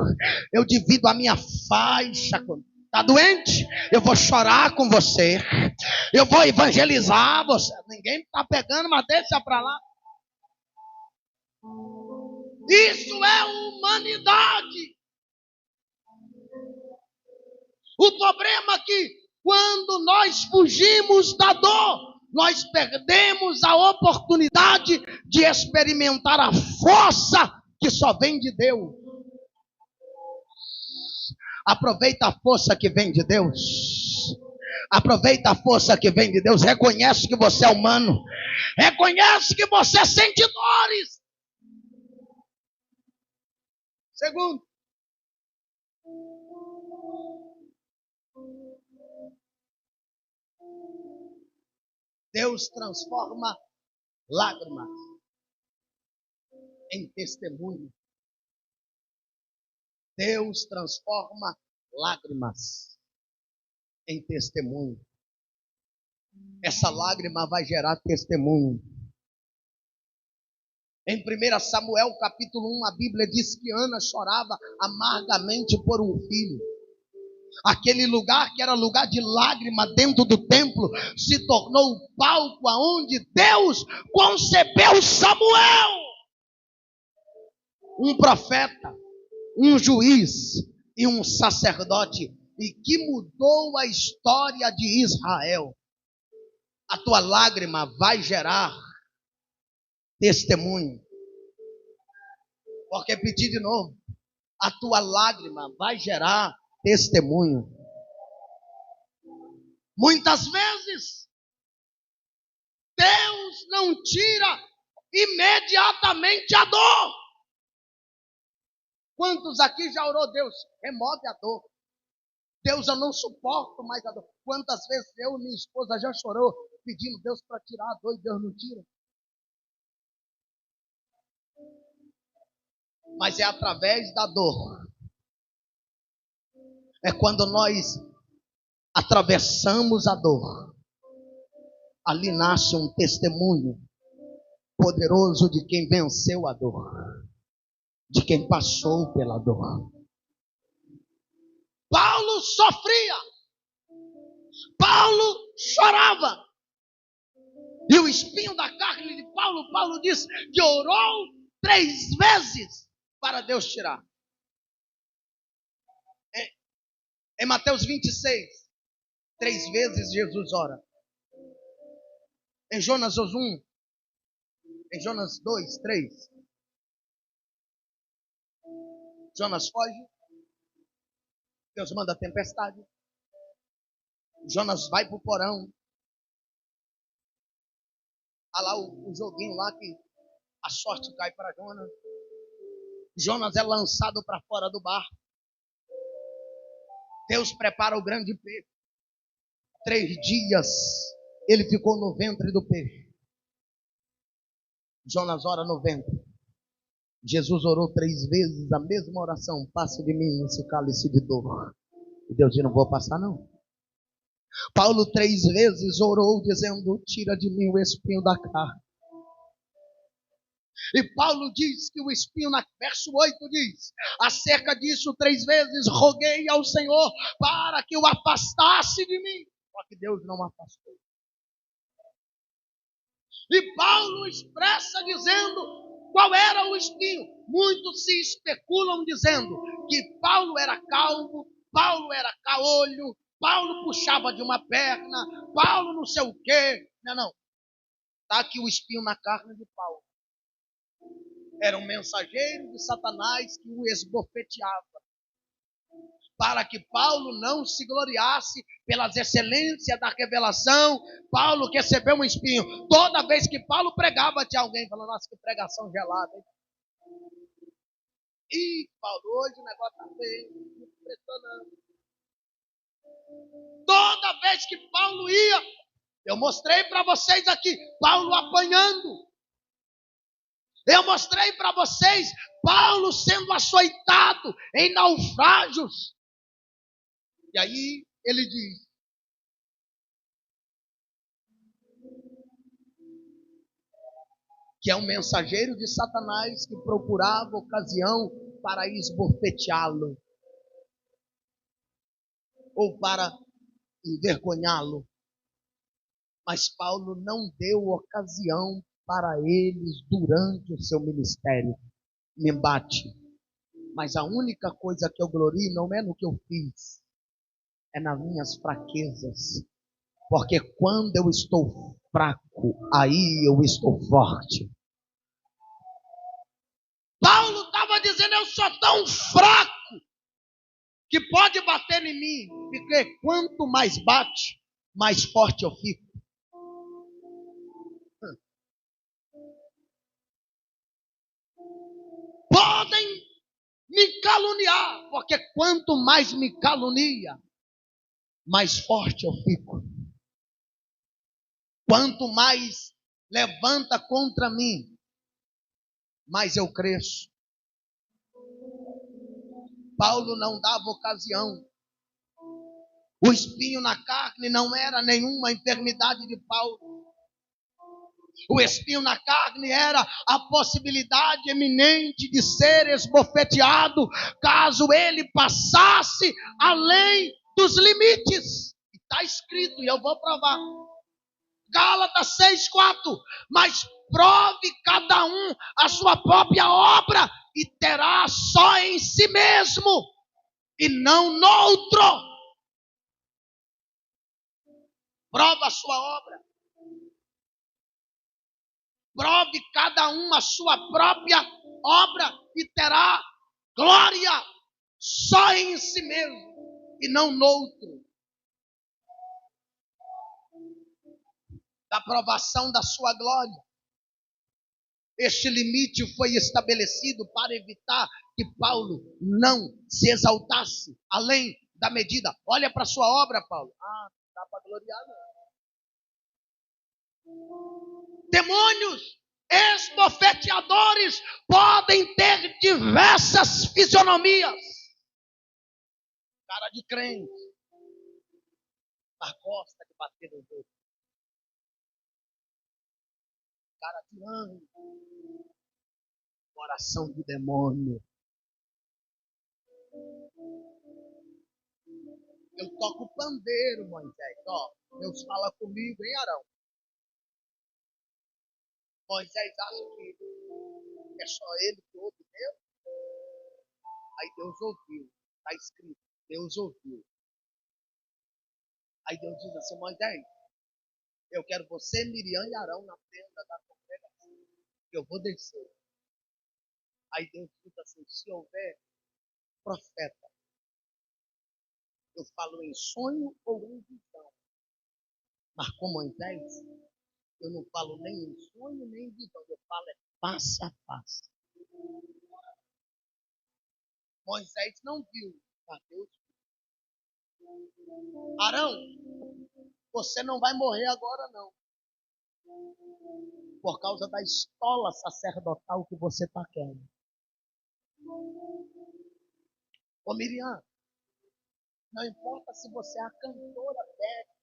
Eu divido a minha faixa contigo. Está doente? Eu vou chorar com você. Eu vou evangelizar você. Ninguém está pegando, mas deixa para lá. Isso é humanidade. O problema é que quando nós fugimos da dor, nós perdemos a oportunidade de experimentar a força que só vem de Deus. Aproveita a força que vem de Deus. Aproveita a força que vem de Deus. Reconhece que você é humano. Reconhece que você sente dores. Segundo, Deus transforma lágrimas em testemunho. Deus transforma lágrimas em testemunho. Essa lágrima vai gerar testemunho. Em 1 Samuel capítulo 1, a Bíblia diz que Ana chorava amargamente por um filho. Aquele lugar que era lugar de lágrima dentro do templo se tornou o palco aonde Deus concebeu Samuel. Um profeta, um juiz e um sacerdote, e que mudou a história de Israel. A tua lágrima vai gerar testemunho. Porque pedir de novo, A tua lágrima vai gerar testemunho. Muitas vezes, Deus não tira imediatamente a dor. Quantos aqui já orou, Deus, remove a dor. Deus, eu não suporto mais a dor. Quantas vezes eu e minha esposa já chorou pedindo Deus para tirar a dor e Deus não tira. Mas é através da dor. É quando nós atravessamos a dor. Ali nasce um testemunho poderoso de quem venceu a dor. De quem passou pela dor. Paulo sofria. Paulo chorava. E o espinho da carne de Paulo, Paulo diz que orou 3 vezes para Deus tirar. Em Mateus 26, 3 vezes Jesus ora. Em Jonas 1, em Jonas 2, 3. Jonas foge. Deus manda a tempestade. Jonas vai para o porão. Há lá o joguinho lá que a sorte cai para Jonas. Jonas é lançado para fora do barco. Deus prepara o grande peixe. 3 dias ele ficou no ventre do peixe. Jonas ora no ventre. Jesus orou 3 vezes a mesma oração. Passe de mim esse cálice de dor. E Deus disse, não vou passar não. Paulo 3 vezes orou dizendo, tira de mim o espinho da carne. E Paulo diz que o espinho, verso 8 diz, acerca disso 3 vezes roguei ao Senhor para que o afastasse de mim. Só que Deus não afastou. E Paulo expressa dizendo qual era o espinho. Muitos se especulam dizendo que Paulo era calvo, Paulo era caolho, Paulo puxava de uma perna, Paulo não sei o quê. Não. Está aqui o espinho na carne de Paulo. Era um mensageiro de Satanás que o esbofeteava. Para que Paulo não se gloriasse pelas excelências da revelação, Paulo recebeu um espinho. Toda vez que Paulo pregava, tinha alguém falando, nossa, que pregação gelada, hein? Ih, Paulo, hoje o negócio está feio, impressionante. Toda vez que Paulo ia, eu mostrei para vocês aqui, Paulo apanhando. Eu mostrei para vocês, Paulo sendo açoitado em naufrágios. E aí ele diz, que é um mensageiro de Satanás que procurava ocasião para esbofeteá-lo. Ou para envergonhá-lo. Mas Paulo não deu ocasião para eles durante o seu ministério. Me embate. Mas a única coisa que eu glorio não é no que eu fiz. É nas minhas fraquezas. Porque quando eu estou fraco, aí eu estou forte. Paulo estava dizendo, eu sou tão fraco que pode bater em mim. Porque quanto mais bate, mais forte eu fico. Podem me caluniar, porque quanto mais me calunia, mais forte eu fico. Quanto mais levanta contra mim, mais eu cresço. Paulo não dava ocasião. O espinho na carne não era nenhuma enfermidade de Paulo. O espinho na carne era a possibilidade eminente de ser esbofeteado caso ele passasse além dos limites. Está escrito e eu vou provar. Gálatas 6:4. Mas prove cada um a sua própria obra e terá só em si mesmo e não no outro. Prova a sua obra. Prove cada um a sua própria obra e terá glória só em si mesmo e não no outro. Da aprovação da sua glória. Este limite foi estabelecido para evitar que Paulo não se exaltasse além da medida. Olha para a sua obra, Paulo. Ah, não dá para gloriar, não. Demônios esbofeteadores podem ter diversas fisionomias. Cara de crente, mas gosta de bater nos outros. Cara de anjo, coração de demônio. Eu toco pandeiro, Moisés. Ó, Deus fala comigo, hein, Arão? Moisés acha que é só ele que ouve Deus? Aí Deus ouviu. Está escrito, Deus ouviu. Aí Deus diz assim, Moisés, eu quero você, Miriam e Arão na tenda da congregação. Eu vou descer. Aí Deus diz assim, se houver profeta, eu falo em sonho ou em visão. Mas com Moisés, eu não falo nem em sonho, nem em visão. Eu falo face a face. Moisés não viu, mas Deus viu. Arão, você não vai morrer agora, não. Por causa da estola sacerdotal que você está querendo. Ô Miriam, não importa se você é a cantora dela.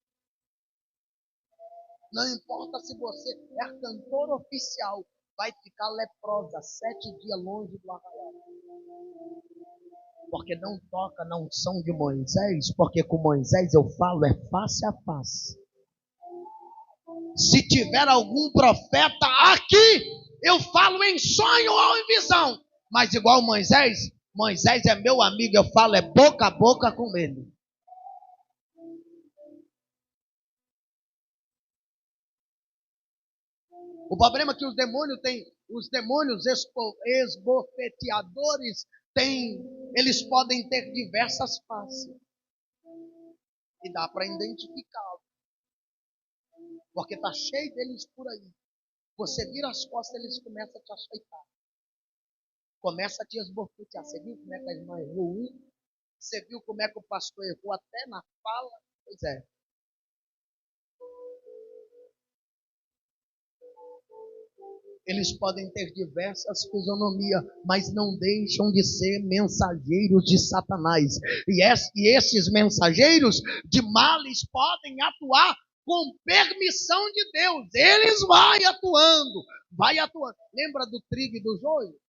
Não importa se você é a cantora oficial. Vai ficar leprosa 7 dias longe do arraial. Porque não toca na unção de Moisés. Porque com Moisés eu falo é face a face. Se tiver algum profeta aqui, eu falo em sonho ou em visão. Mas igual Moisés, Moisés é meu amigo, eu falo é boca a boca com ele. O problema é que os demônios esbofeteadores eles podem ter diversas faces. E dá para identificá-los. Porque está cheio deles por aí. Você vira as costas, eles começam a te açoitar. Começa a te esbofetear. Você viu como é que a irmã errou? Você viu como é que o pastor errou até na fala? Pois é. Eles podem ter diversas fisionomias, mas não deixam de ser mensageiros de Satanás. E esses mensageiros de males podem atuar com permissão de Deus. Eles vai atuando. Lembra do trigo e do joio?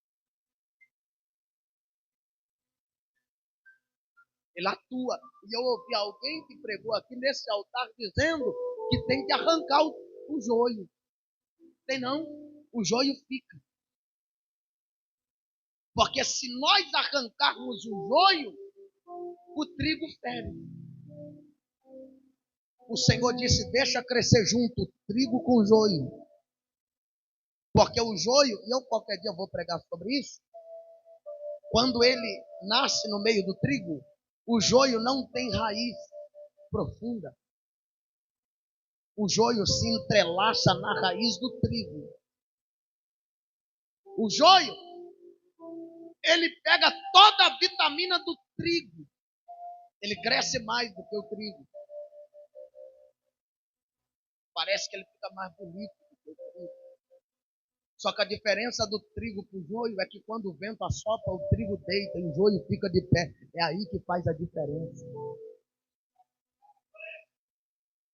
Ele atua. E eu ouvi alguém que pregou aqui nesse altar dizendo que tem que arrancar o joio. Tem não? O joio fica. Porque se nós arrancarmos o joio, o trigo fere. O Senhor disse, deixa crescer junto o trigo com o joio. Porque o joio, e eu qualquer dia vou pregar sobre isso, quando ele nasce no meio do trigo, o joio não tem raiz profunda. O joio se entrelaça na raiz do trigo. O joio, ele pega toda a vitamina do trigo. Ele cresce mais do que o trigo. Parece que ele fica mais bonito do que o trigo. Só que a diferença do trigo para o joio é que quando o vento assopra, o trigo deita e o joio fica de pé. É aí que faz a diferença.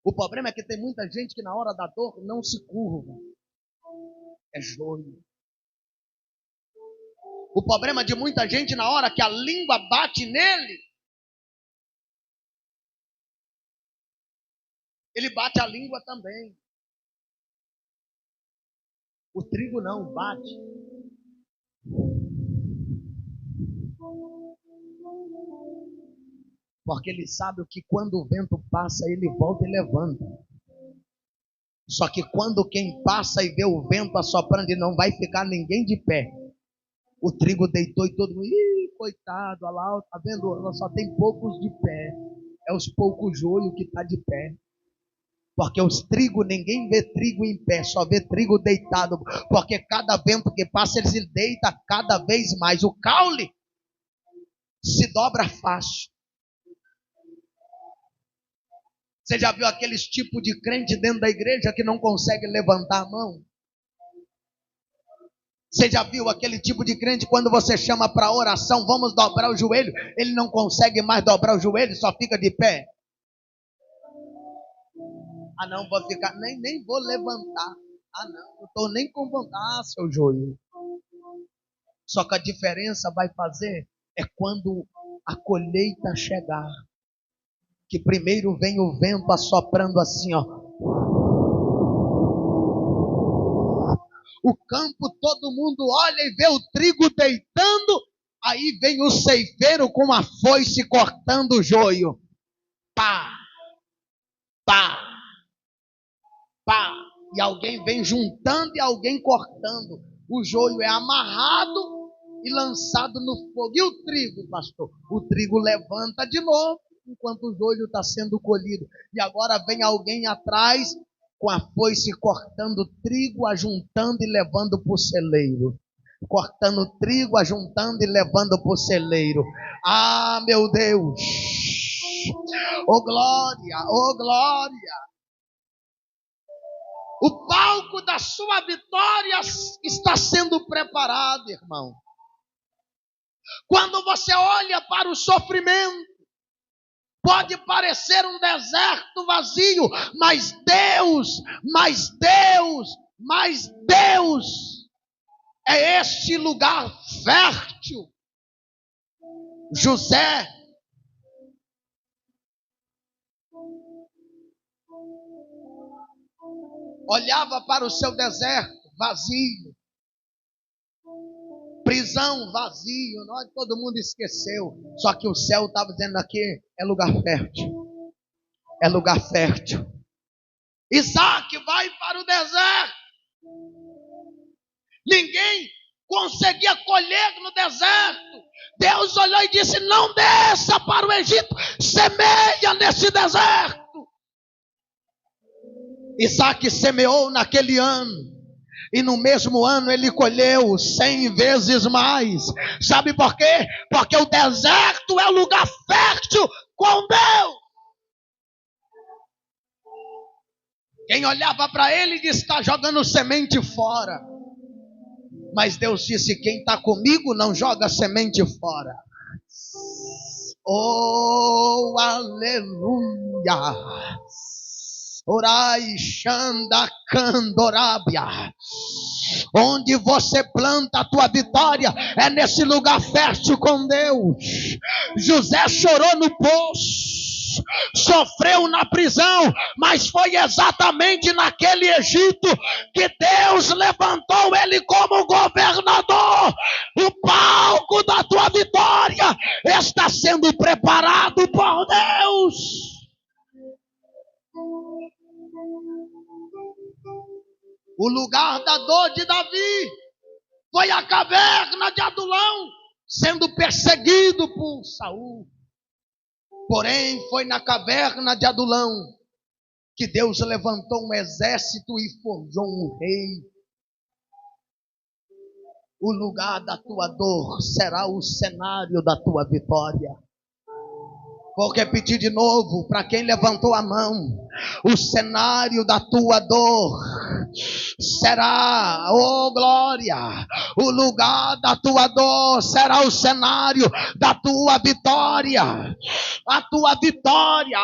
O problema é que tem muita gente que na hora da dor não se curva. É joio. O problema de muita gente na hora que a língua bate nele, ele bate a língua também. O trigo não bate. Porque ele sabe que quando o vento passa, ele volta e levanta. Só que quando quem passa e vê o vento assoprando e não vai ficar ninguém de pé, o trigo deitou e todo mundo, coitado, olha lá, tá vendo? Ela só tem poucos de pé. É os poucos joio que está de pé. Porque os trigo, ninguém vê trigo em pé, só vê trigo deitado. Porque cada vento que passa, ele se deita cada vez mais. O caule se dobra fácil. Você já viu aqueles tipos de crente dentro da igreja que não consegue levantar a mão? Você já viu aquele tipo de crente quando você chama para oração, vamos dobrar o joelho, ele não consegue mais dobrar o joelho, só fica de pé? Ah, não, vou ficar, nem vou levantar. Ah, não estou nem com vontade, seu joelho. Só que a diferença vai fazer é quando a colheita chegar. Que primeiro vem o vento assoprando assim, ó. O campo, todo mundo olha e vê o trigo deitando. Aí vem o ceifeiro com a foice cortando o joio. Pá, pá, pá. E alguém vem juntando e alguém cortando. O joio é amarrado e lançado no fogo. E o trigo, pastor? O trigo levanta de novo, enquanto o joio está sendo colhido. E agora vem alguém atrás com a foice cortando trigo, ajuntando e levando para o celeiro. Cortando trigo, ajuntando e levando para o celeiro. Ah, meu Deus! Oh glória, oh glória! O palco da sua vitória está sendo preparado, irmão. Quando você olha para o sofrimento, pode parecer um deserto vazio, mas Deus é este lugar fértil. José olhava para o seu deserto vazio, prisão vazio, todo mundo esqueceu. Só que o céu estava dizendo aqui, é lugar fértil. É lugar fértil. Isaac vai para o deserto. Ninguém conseguia colher no deserto. Deus olhou e disse, não desça para o Egito, semeia nesse deserto. Isaac semeou naquele ano, e no mesmo ano ele colheu 100 vezes mais. Sabe por quê? Porque o deserto é o lugar fértil com Deus. Quem olhava para ele disse, está jogando semente fora. Mas Deus disse, quem está comigo não joga semente fora. Oh, aleluia. Orai, Xanda, Candorábia. Onde você planta a tua vitória é nesse lugar fértil com Deus. José chorou no poço, sofreu na prisão, mas foi exatamente naquele Egito que Deus levantou ele como governador. O palco da tua vitória está sendo preparado por Deus. O lugar da dor de Davi foi a caverna de Adulão, sendo perseguido por Saul. Porém, foi na caverna de Adulão que Deus levantou um exército e forjou um rei. O lugar da tua dor será o cenário da tua vitória. Vou repetir de novo para quem levantou a mão. O cenário da tua dor será, oh glória, o lugar da tua dor será o cenário da tua vitória. A tua vitória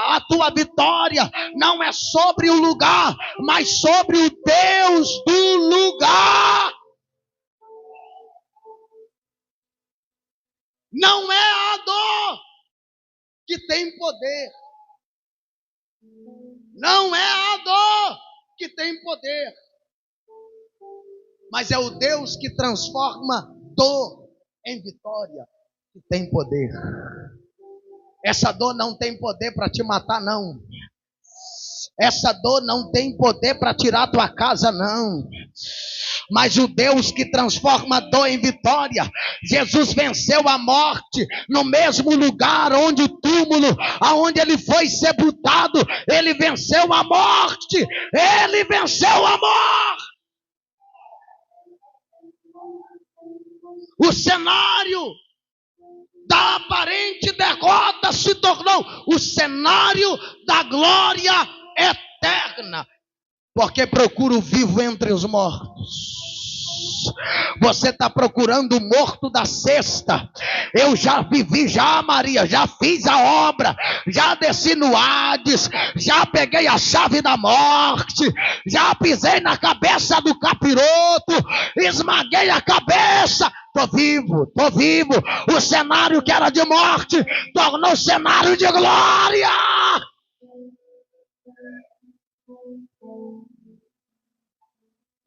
não é sobre o lugar, mas sobre o Deus do lugar. Não é a dor que tem poder. Não é a dor que tem poder. Mas é o Deus que transforma dor em vitória que tem poder. Essa dor não tem poder para te matar, não. Essa dor não tem poder para tirar tua casa, não. mas o Deus que transforma a dor em vitória. Jesus venceu a morte no mesmo lugar onde o túmulo, aonde ele foi sepultado. Ele venceu a morte. Ele venceu a morte. O cenário da aparente derrota se tornou o cenário da glória eterna. Porque procura o vivo entre os mortos. Você está procurando o morto da cesta. Eu já vivi, Maria, já fiz a obra, já desci no Hades, já peguei a chave da morte, já pisei na cabeça do capiroto, esmaguei a cabeça. Estou vivo. O cenário que era de morte tornou cenário de glória.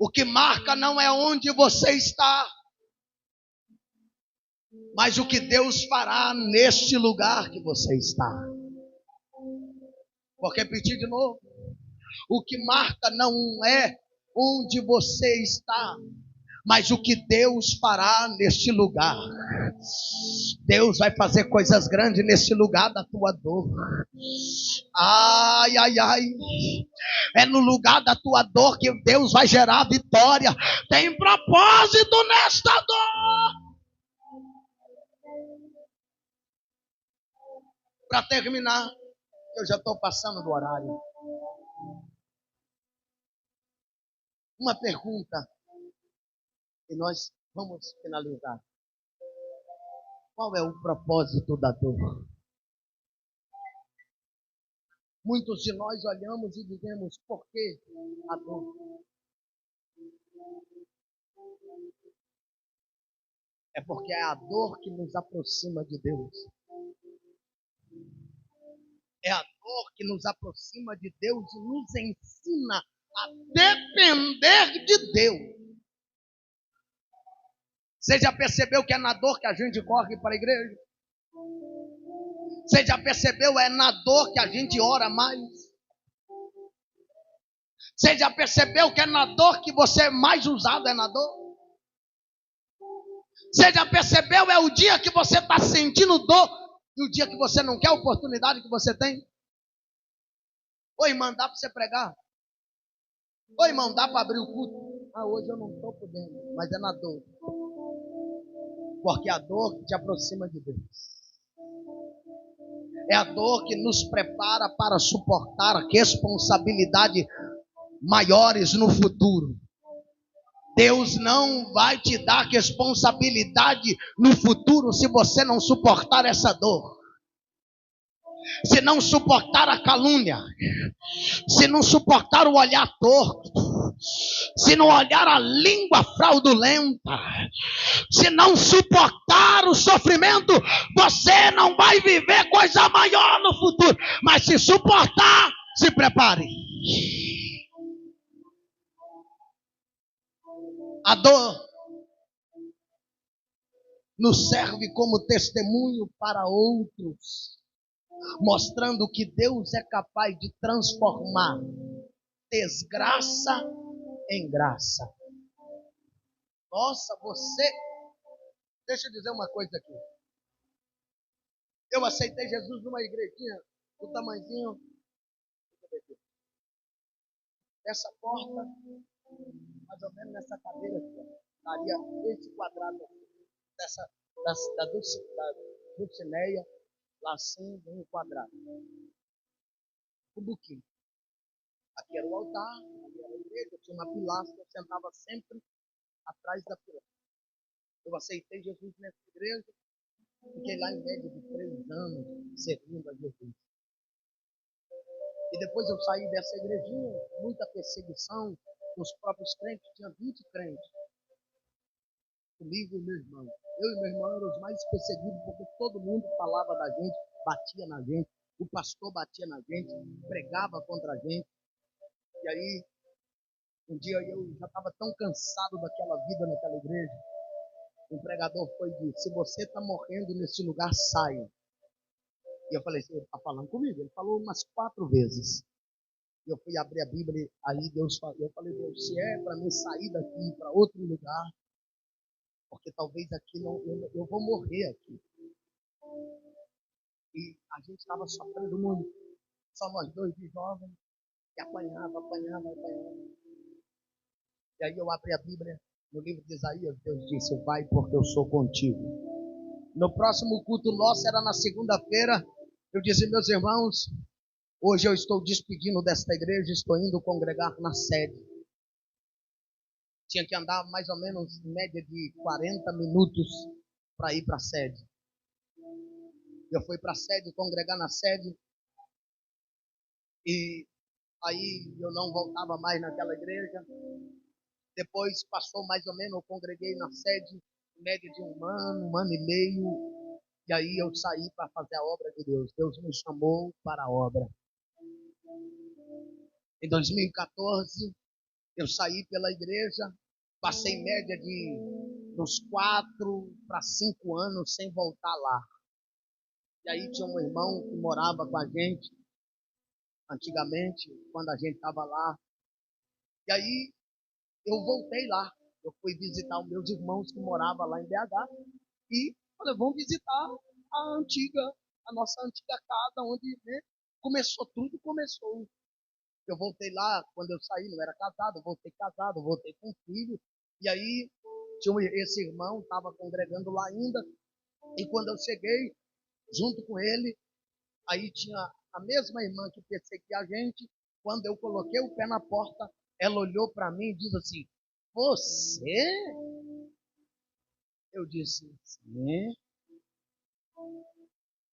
O que marca não é onde você está, mas o que Deus fará neste lugar que você está. Vou repetir de novo. O que marca não é onde você está, mas o que Deus fará neste lugar. Deus vai fazer coisas grandes neste lugar da tua dor. Ai. É no lugar da tua dor que Deus vai gerar vitória. Tem propósito nesta dor. Para terminar, eu já estou passando do horário. Uma pergunta e nós vamos finalizar. Qual é o propósito da dor? Muitos de nós olhamos e dizemos, por que a dor? É porque é a dor que nos aproxima de Deus. É a dor que nos aproxima de Deus e nos ensina a depender de Deus. Você já percebeu que é na dor que a gente corre para a igreja? Você já percebeu, é na dor que a gente ora mais? Você já percebeu que é na dor que você é mais usado, é na dor? Você já percebeu, é o dia que você está sentindo dor e o dia que você não quer a oportunidade que você tem? Ô irmão, dá para você pregar? Ô irmão, dá para abrir o culto? Ah, hoje eu não estou podendo, mas é na dor. Porque é a dor que te aproxima de Deus. É a dor que nos prepara para suportar responsabilidades maiores no futuro. Deus não vai te dar responsabilidade no futuro se você não suportar essa dor. Se não suportar a calúnia, se não suportar o olhar torto, se não olhar a língua fraudulenta, se não suportar o sofrimento, você não vai viver coisa maior no futuro. Mas se suportar, se prepare. A dor nos serve como testemunho para outros, mostrando que Deus é capaz de transformar desgraça em graça. Nossa, você... Deixa eu dizer uma coisa aqui. Eu aceitei Jesus numa igrejinha do tamanhozinho dessa porta, mais ou menos nessa cadeira aqui. Daria esse quadrado da Dulcineia, lá assim, um quadrado. Um buquinho. Aqui era o altar, ali era a igreja, tinha uma pilastra, eu sentava sempre atrás da pilastra. Eu aceitei Jesus nessa igreja, fiquei lá em média de 3 anos servindo a Jesus. E depois eu saí dessa igrejinha, muita perseguição, os próprios crentes, tinha 20 crentes. Comigo e meu irmão. Eu e meu irmão eram os mais perseguidos, porque todo mundo falava da gente, batia na gente, o pastor batia na gente, pregava contra a gente. E aí, um dia eu já estava tão cansado daquela vida naquela igreja. O pregador foi e disse, se você está morrendo nesse lugar, saia. E eu falei, ele está falando comigo? Ele falou umas 4 vezes. Eu fui abrir a Bíblia, aí Deus falou, eu falei, Deus, se é para mim sair daqui para outro lugar, porque talvez aqui não, eu vou morrer aqui. E a gente estava sofrendo muito, só nós dois de jovens, e apanhava. E aí eu abri a Bíblia, no livro de Isaías, Deus disse, vai porque eu sou contigo. No próximo culto nosso, era na segunda-feira, eu disse, meus irmãos, hoje eu estou despedindo desta igreja, estou indo congregar na sede. Tinha que andar mais ou menos em média de 40 minutos para ir para a sede. Eu fui para a sede, congregar na sede, e aí eu não voltava mais naquela igreja. Depois passou mais ou menos, eu congreguei na sede, em média de um ano e meio, e aí eu saí para fazer a obra de Deus. Deus me chamou para a obra. Em 2014, eu saí pela igreja, passei em média de uns 4 para 5 anos sem voltar lá. E aí tinha um irmão que morava com a gente, antigamente, quando a gente estava lá. E aí eu voltei lá. Eu fui visitar os meus irmãos que moravam lá em BH. E falei, vamos visitar a nossa antiga casa, onde, né, começou tudo, começou. Eu voltei lá, quando eu saí, não era casado, voltei com um filho. E aí, esse irmão estava congregando lá ainda. E quando eu cheguei, junto com ele, aí tinha a mesma irmã que perseguia a gente. Quando eu coloquei o pé na porta, ela olhou para mim e disse assim, você? Eu disse, sim.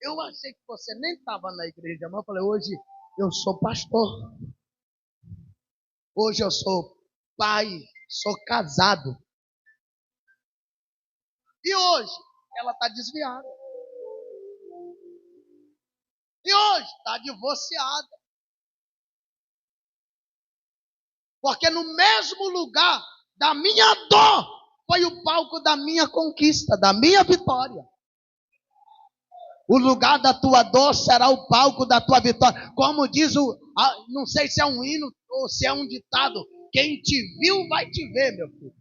Eu achei que você nem estava na igreja, mas eu falei, hoje eu sou pastor. Hoje eu sou pai, sou casado. E hoje ela está desviada. E hoje está divorciada. Porque no mesmo lugar da minha dor foi o palco da minha conquista, da minha vitória. O lugar da tua dor será o palco da tua vitória. Como diz não sei se é um hino ou se é um ditado, quem te viu vai te ver, meu filho.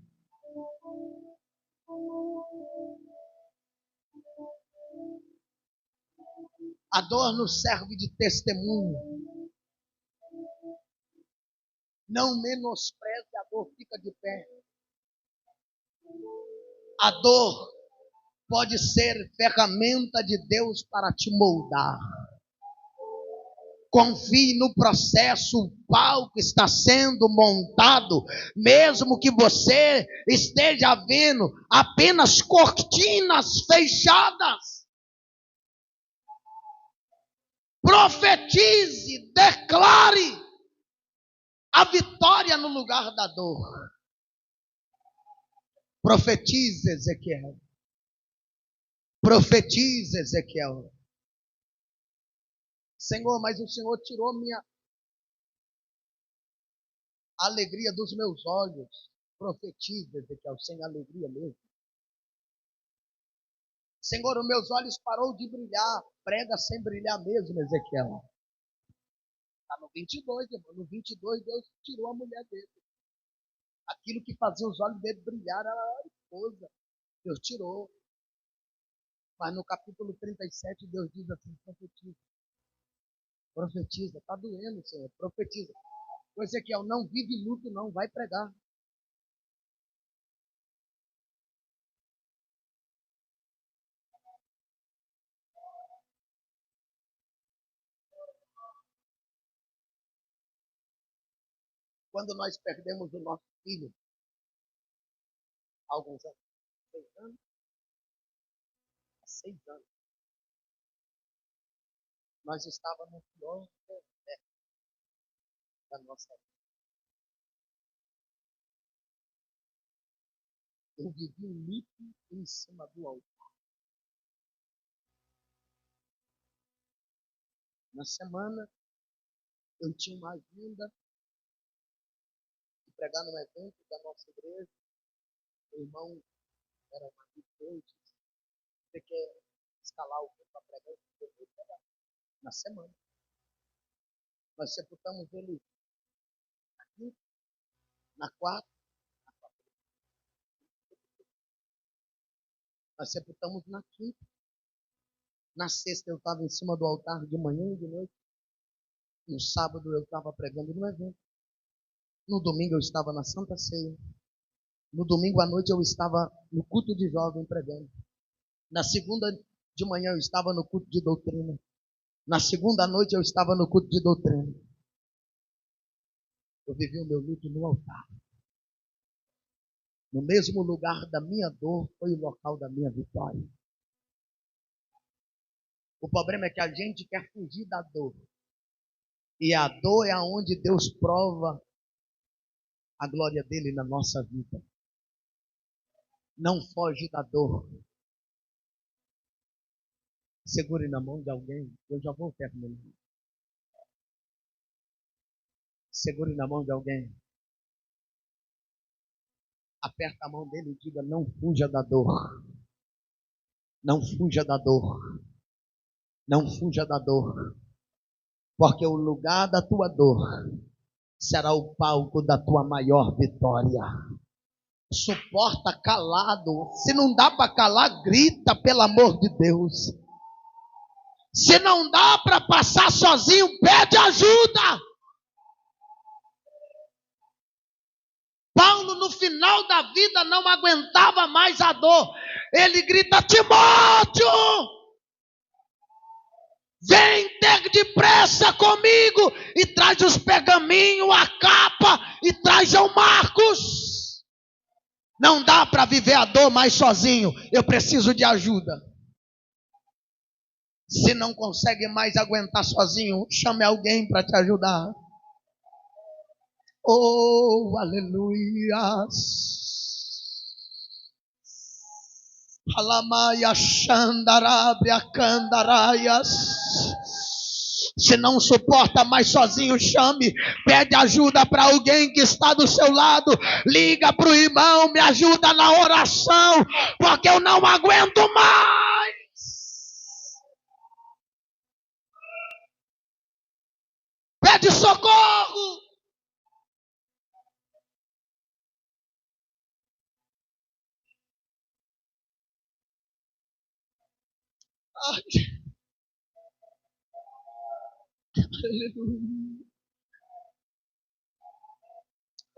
A dor nos serve de testemunho. Não menospreze a dor, fica de pé. A dor pode ser ferramenta de Deus para te moldar. Confie no processo, o palco está sendo montado, mesmo que você esteja vendo apenas cortinas fechadas. Profetize, declare a vitória no lugar da dor. Profetize, Ezequiel. Profetize, Ezequiel. Senhor, mas o Senhor tirou minha alegria dos meus olhos. Profetize, Ezequiel, sem alegria mesmo. Senhor, os meus olhos parou de brilhar. Prega sem brilhar mesmo, Ezequiel. Está no 22, irmão. No 22, Deus tirou a mulher dele. Aquilo que fazia os olhos dele brilhar era a esposa. Deus tirou. Mas no capítulo 37, Deus diz assim, profetiza. Profetiza. Está doendo, Senhor. Profetiza. O Ezequiel, não vive luto, não. Vai pregar. Quando nós perdemos o nosso filho, há alguns anos, 6 anos, há 6 anos, nós estávamos no pior da nossa vida. Eu vivi um luto em cima do altar. Na semana, eu tinha uma agenda de pregar num evento da nossa igreja. O irmão era uma coach. Você quer escalar alguém para pregar? Eu vou pregar na semana. Nós sepultamos ele Na quarta, nós sepultamos na quinta. Na sexta eu estava em cima do altar de manhã e de noite. No sábado eu estava pregando no evento. No domingo eu estava na Santa Ceia. No domingo à noite eu estava no culto de jovem pregando. Na segunda de manhã eu estava no culto de doutrina. Na segunda noite eu estava no culto de doutrina. Eu vivi o meu luto no altar. No mesmo lugar da minha dor foi o local da minha vitória. O problema é que a gente quer fugir da dor. E a dor é aonde Deus prova a glória dele na nossa vida. Não foge da dor. Segure na mão de alguém. Eu já vou terminar. Segure na mão de alguém. Aperta a mão dele e diga: não fuja da dor. Não fuja da dor. Não fuja da dor. Porque o lugar da tua dor será o palco da tua maior vitória. Suporta calado. Se não dá para calar, grita, pelo amor de Deus. Se não dá para passar sozinho, pede ajuda. Paulo, no final da vida, não aguentava mais a dor. Ele grita: Timóteo, vem ter depressa comigo e traz os pergaminhos, a capa e traz João Marcos. Não dá para viver a dor mais sozinho. Eu preciso de ajuda. Se não consegue mais aguentar sozinho, chame alguém para te ajudar. Oh, aleluia. Alamaya Xandarabia Candaraias. Se não suporta mais sozinho, chame, pede ajuda para alguém que está do seu lado, liga para o irmão, me ajuda na oração, porque eu não aguento mais. Pede socorro. Ai. Aleluia.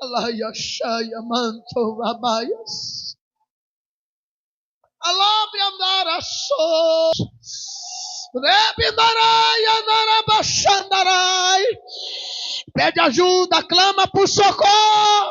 Alaya Shaya Manto Rabaias. Alabia Naraso. Rebinaraya Narabashandarai. Pede ajuda, clama por socorro.